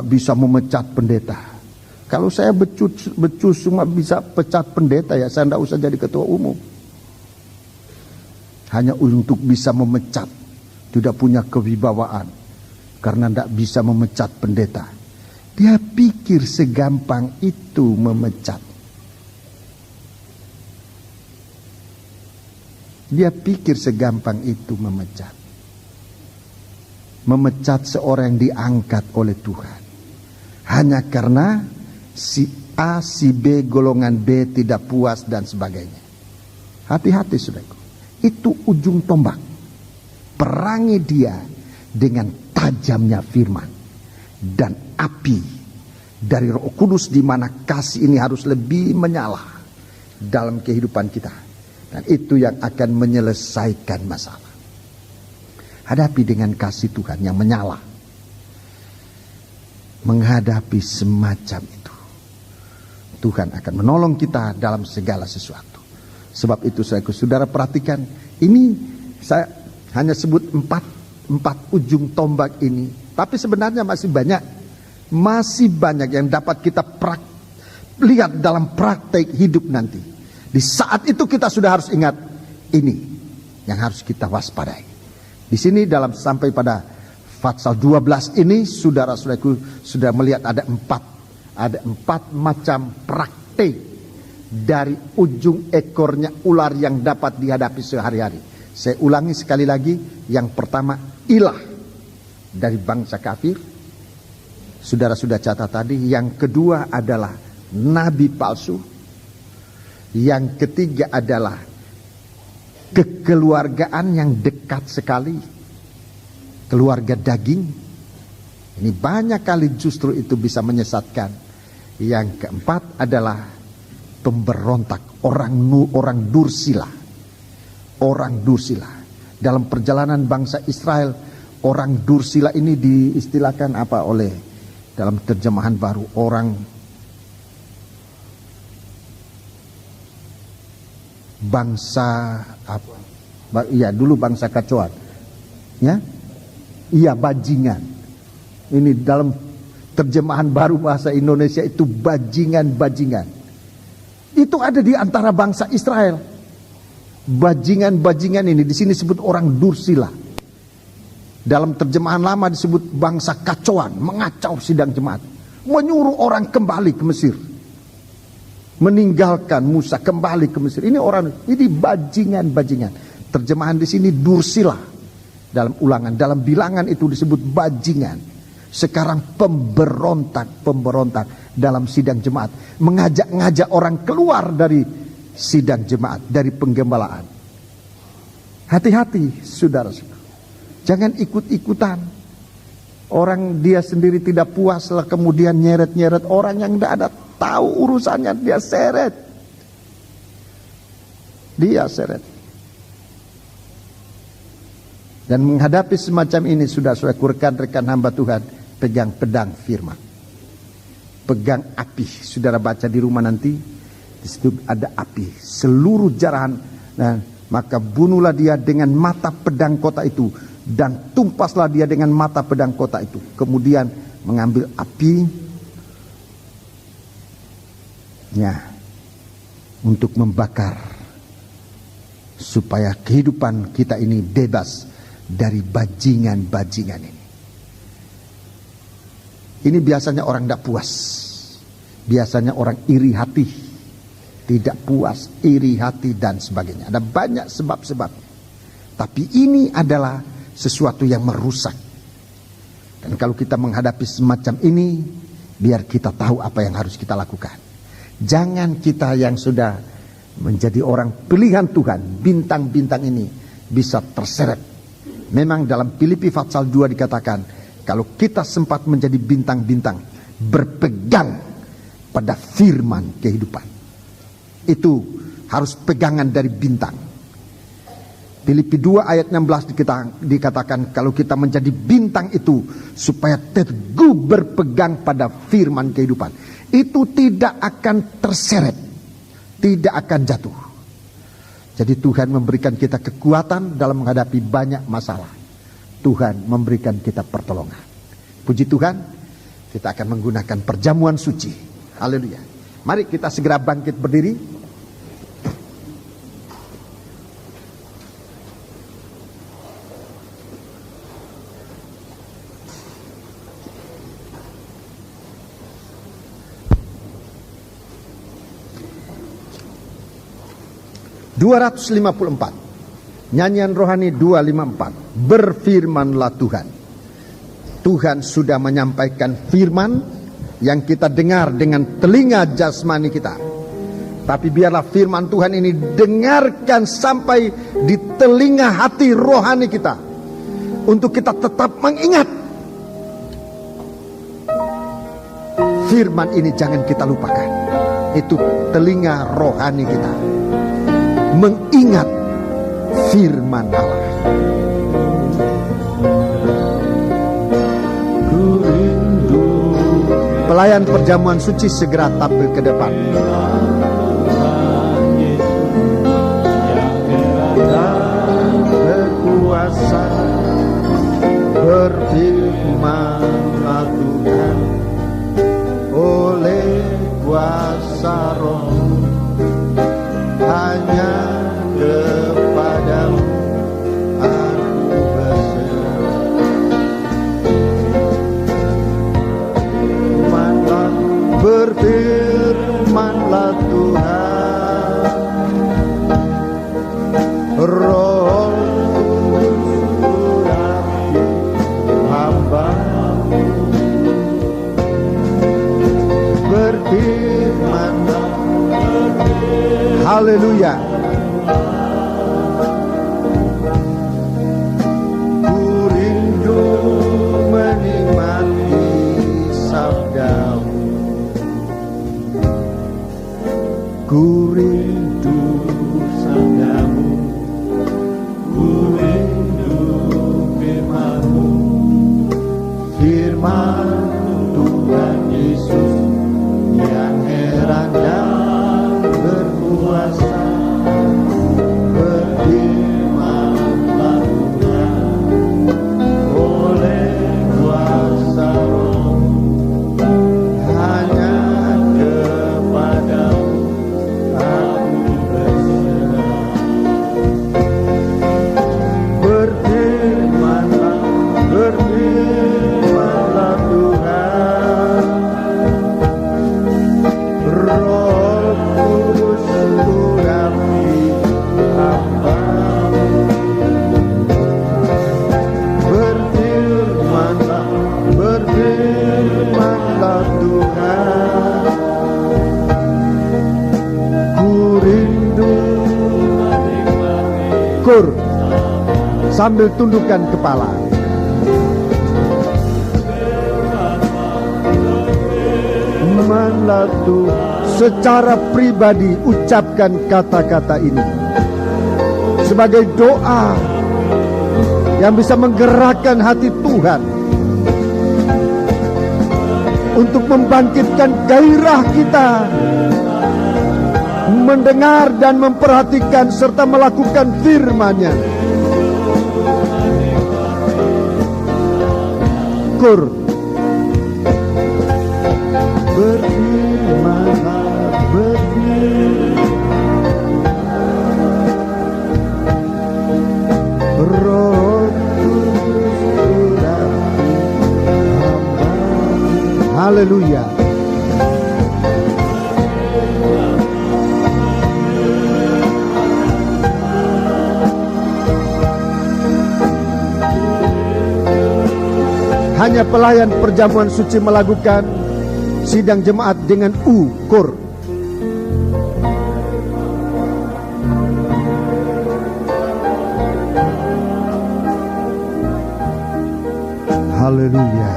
C: bisa memecat pendeta. Kalau saya becus cuma bisa pecat pendeta, ya saya tidak usah jadi ketua umum. Hanya untuk bisa memecat, tidak punya kewibawaan, karena tidak bisa memecat pendeta. Dia pikir segampang itu memecat. Dia pikir segampang itu memecat. Memecat seorang yang diangkat oleh Tuhan. Hanya karena si A, si B, golongan B tidak puas dan sebagainya. Hati-hati saudaraku. Itu ujung tombak. Perangi dia dengan tajamnya firman dan api dari Roh Kudus, di mana kasih ini harus lebih menyala dalam kehidupan kita. Dan itu yang akan menyelesaikan masalah. Hadapi dengan kasih Tuhan yang menyala. Menghadapi semacam itu, Tuhan akan menolong kita dalam segala sesuatu. Sebab itu saudara perhatikan, ini saya hanya sebut empat ujung tombak ini. Tapi sebenarnya masih banyak yang dapat kita lihat dalam praktek hidup nanti. Di saat itu kita sudah harus ingat, ini yang harus kita waspadai. Di sini sampai pada pasal 12 ini, saudara-saudaraku sudah melihat ada empat macam praktik dari ujung ekornya ular yang dapat dihadapi sehari-hari. Saya ulangi sekali lagi. Yang pertama, ilah dari bangsa kafir. Saudara sudah catat tadi. Yang kedua adalah nabi palsu. Yang ketiga adalah kekeluargaan yang dekat sekali, keluarga daging. Ini banyak kali justru itu bisa menyesatkan. Yang keempat adalah pemberontak, orang dursila. Orang dursila. Dalam perjalanan bangsa Israel, orang dursila ini diistilahkan apa oleh dalam terjemahan baru, orang bangsa apa? Ya, dulu bangsa kacauan. Ya? Iya, bajingan. Ini dalam terjemahan baru bahasa Indonesia itu bajingan-bajingan. Itu ada di antara bangsa Israel. Bajingan-bajingan ini di sini disebut orang dursila. Dalam terjemahan lama disebut bangsa kacauan, mengacau sidang jemaat, menyuruh orang kembali ke Mesir, meninggalkan Musa kembali ke Mesir. Ini bajingan-bajingan. Terjemahan di sini dursila. Dalam ulangan, dalam bilangan itu disebut bajingan. Sekarang pemberontak dalam sidang jemaat, mengajak-ngajak orang keluar dari sidang jemaat, dari penggembalaan. Hati-hati saudara-saudara, jangan ikut-ikutan. Orang dia sendiri tidak puas lah, kemudian nyeret-nyeret orang yang tidak ada tahu urusannya, dia seret. Dan menghadapi semacam ini, sudah rekan-rekan hamba Tuhan, pegang pedang firman, pegang api. Saudara baca di rumah nanti, di situ ada api, seluruh jarahan. Nah,
A: maka bunuhlah dia dengan mata pedang kota itu, dan tumpaslah dia dengan mata pedang kota itu. Kemudian mengambil api untuk membakar, supaya kehidupan kita ini bebas dari bajingan-bajingan ini. Ini biasanya orang tidak puas, biasanya orang iri hati, tidak puas, iri hati dan sebagainya. Ada banyak sebab-sebabnya. Tapi ini adalah sesuatu yang merusak. Dan kalau kita menghadapi semacam ini, biar kita tahu apa yang harus kita lakukan. Jangan kita yang sudah menjadi orang pilihan Tuhan, bintang-bintang ini bisa terseret. Memang dalam Filipi pasal 2 dikatakan, kalau kita sempat menjadi bintang-bintang, berpegang pada firman kehidupan. Itu harus pegangan dari bintang. Filipi 2 ayat 16 dikatakan, kalau kita menjadi bintang itu, supaya teguh berpegang pada firman kehidupan. Itu tidak akan terseret, tidak akan jatuh. Jadi Tuhan memberikan kita kekuatan dalam menghadapi banyak masalah. Tuhan memberikan kita pertolongan. Puji Tuhan, kita akan menggunakan perjamuan suci. Haleluya. Mari kita segera bangkit berdiri. (254) Nyanyian rohani 254. Berfirmanlah Tuhan. Tuhan sudah menyampaikan firman yang kita dengar dengan telinga jasmani kita. Tapi biarlah firman Tuhan ini dengarkan sampai di telinga hati rohani kita, untuk kita tetap mengingat. Firman ini jangan kita lupakan. Itu telinga rohani kita mengingat firman Allah. Pelayan perjamuan suci segera tampil ke depan. Berkuasa, berfirmanlah Tuhan, oleh kuasa Roh, hanya kepadamu aku berserah. Berfirmanlah Tuhan, Roh urapi hamba-Mu. Berfirmanlah, haleluya. Ku rindu menikmati sabda-Mu. Ku rindu sabda-Mu, ku rindu firman-Mu, firman Tuhan Yesus yang heran dan berkuasa. Berfirmanlah Tuhan, oleh kuasa Roh, hanya kepadamu aku berserah. Berfirmanlah, berfirmanlah Tuhan, Roh Kudus urapi hamba-Mu. Berfirmanlah, berfirmanlah Tuhan, ku rindu. Kur sambil tundukkan kepala. Firmanlah Tuhan. Secara pribadi ucapkan kata-kata ini sebagai doa yang bisa menggerakkan hati Tuhan untuk membangkitkan gairah kita mendengar dan memperhatikan serta melakukan firman-Nya. Kur, berfirmanlah, Roh Kudus urapi hamba. Haleluya. Hanya pelayan perjamuan suci melakukan sidang jemaat dengan ukur. Haleluya.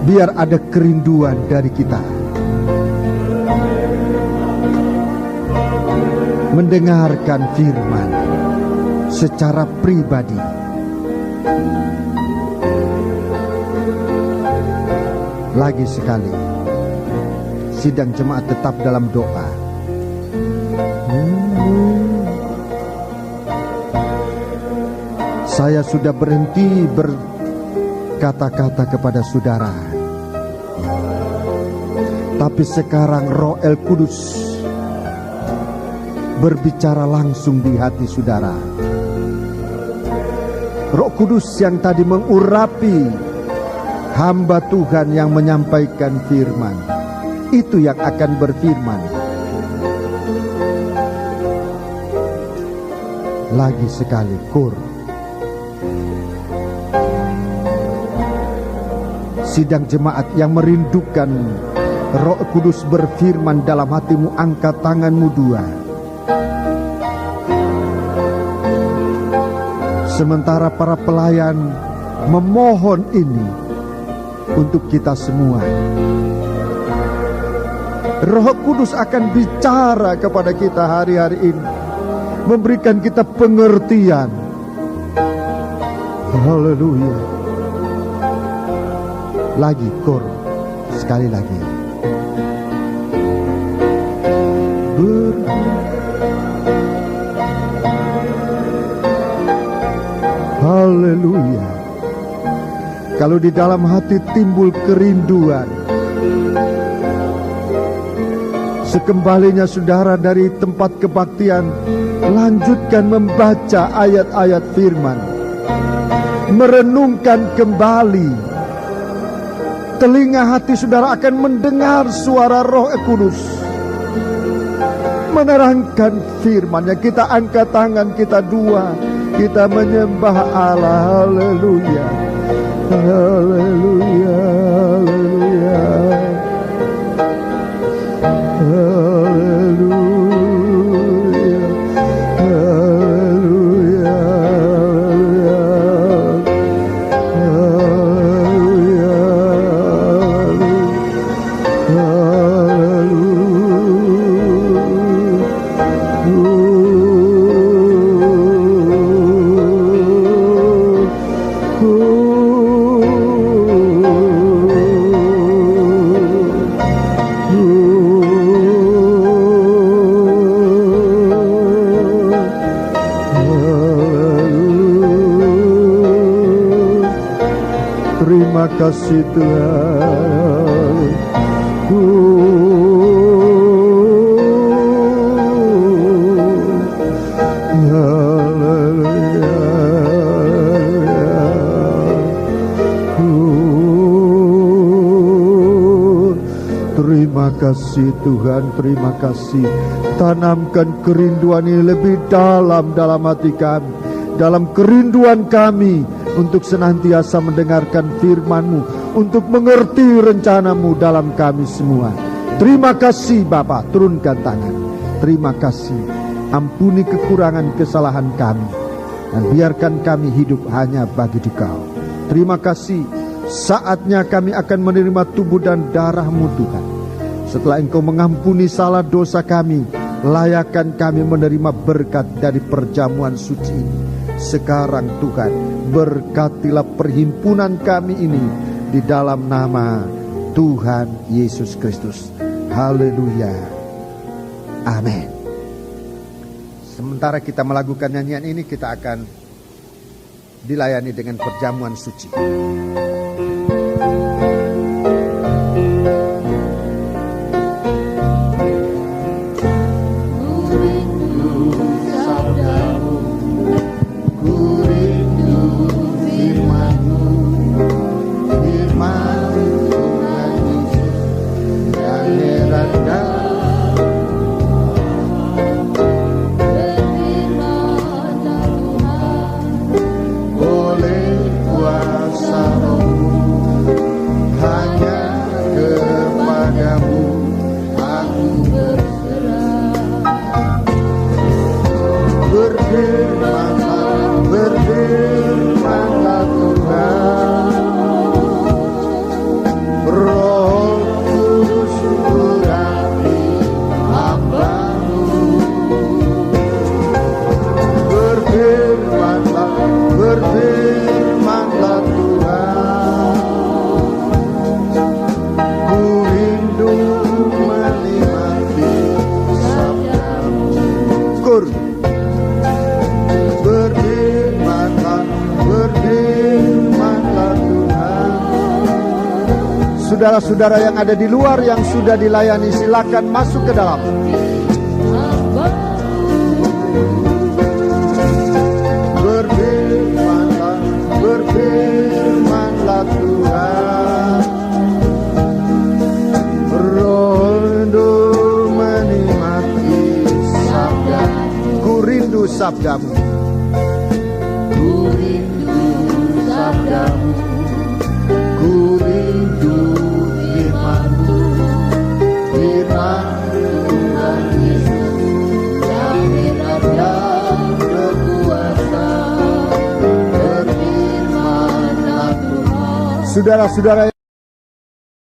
A: Biar ada kerinduan dari kita mendengarkan firman secara pribadi. Lagi sekali, sidang jemaat tetap dalam doa. Saya sudah berhenti berkata-kata kepada saudara, tapi sekarang Roh El Kudus berbicara langsung di hati saudara. Roh Kudus yang tadi mengurapi hamba Tuhan yang menyampaikan firman, itu yang akan berfirman. Lagi sekali, kur. Sidang jemaat yang merindukan Roh Kudus berfirman dalam hatimu, angkat tanganmu dua. Sementara para pelayan memohon ini untuk kita semua. Roh Kudus akan bicara kepada kita hari-hari ini, memberikan kita pengertian. Haleluya. Lagi kor, sekali lagi. Haleluya. Kalau di dalam hati timbul kerinduan, sekembalinya saudara dari tempat kebaktian, lanjutkan membaca ayat-ayat firman, merenungkan kembali. Telinga hati saudara akan mendengar suara Roh Kudus menerangkan firman-Nya. Kita angkat tangan kita dua, kita menyembah Allah. Haleluya. Haleluya. Haleluya. Haleluya. Haleluya. Terima kasih Tuhan. Terima kasih Tuhan, terima kasih. Tanamkan kerinduan ini lebih dalam hati kami, dalam kerinduan kami untuk senantiasa mendengarkan firman-Mu, untuk mengerti rencana-Mu dalam kami semua. Terima kasih Bapa, turunkan tangan. Terima kasih, ampuni kekurangan kesalahan kami, dan biarkan kami hidup hanya bagi Engkau. Terima kasih, saatnya kami akan menerima tubuh dan darah-Mu Tuhan. Setelah Engkau mengampuni salah dosa kami, layakkan kami menerima berkat dari perjamuan suci ini. Sekarang Tuhan, berkatilah perhimpunan kami ini di dalam nama Tuhan Yesus Kristus. Haleluya. Amin. Sementara kita melakukan nyanyian ini, kita akan dilayani dengan perjamuan suci. Saudara-saudara yang ada di luar yang sudah dilayani, silakan masuk ke dalam. Berfirmanlah, berfirmanlah Tuhan. Roh menikmati sabda. Ku rindu sabdamu. Ku rindu sabdamu. Ku rindu firman-Mu, firman Tuhan Yesus yang benar dan berkuasa. Berfirmanlah Tuhan. Saudara-saudara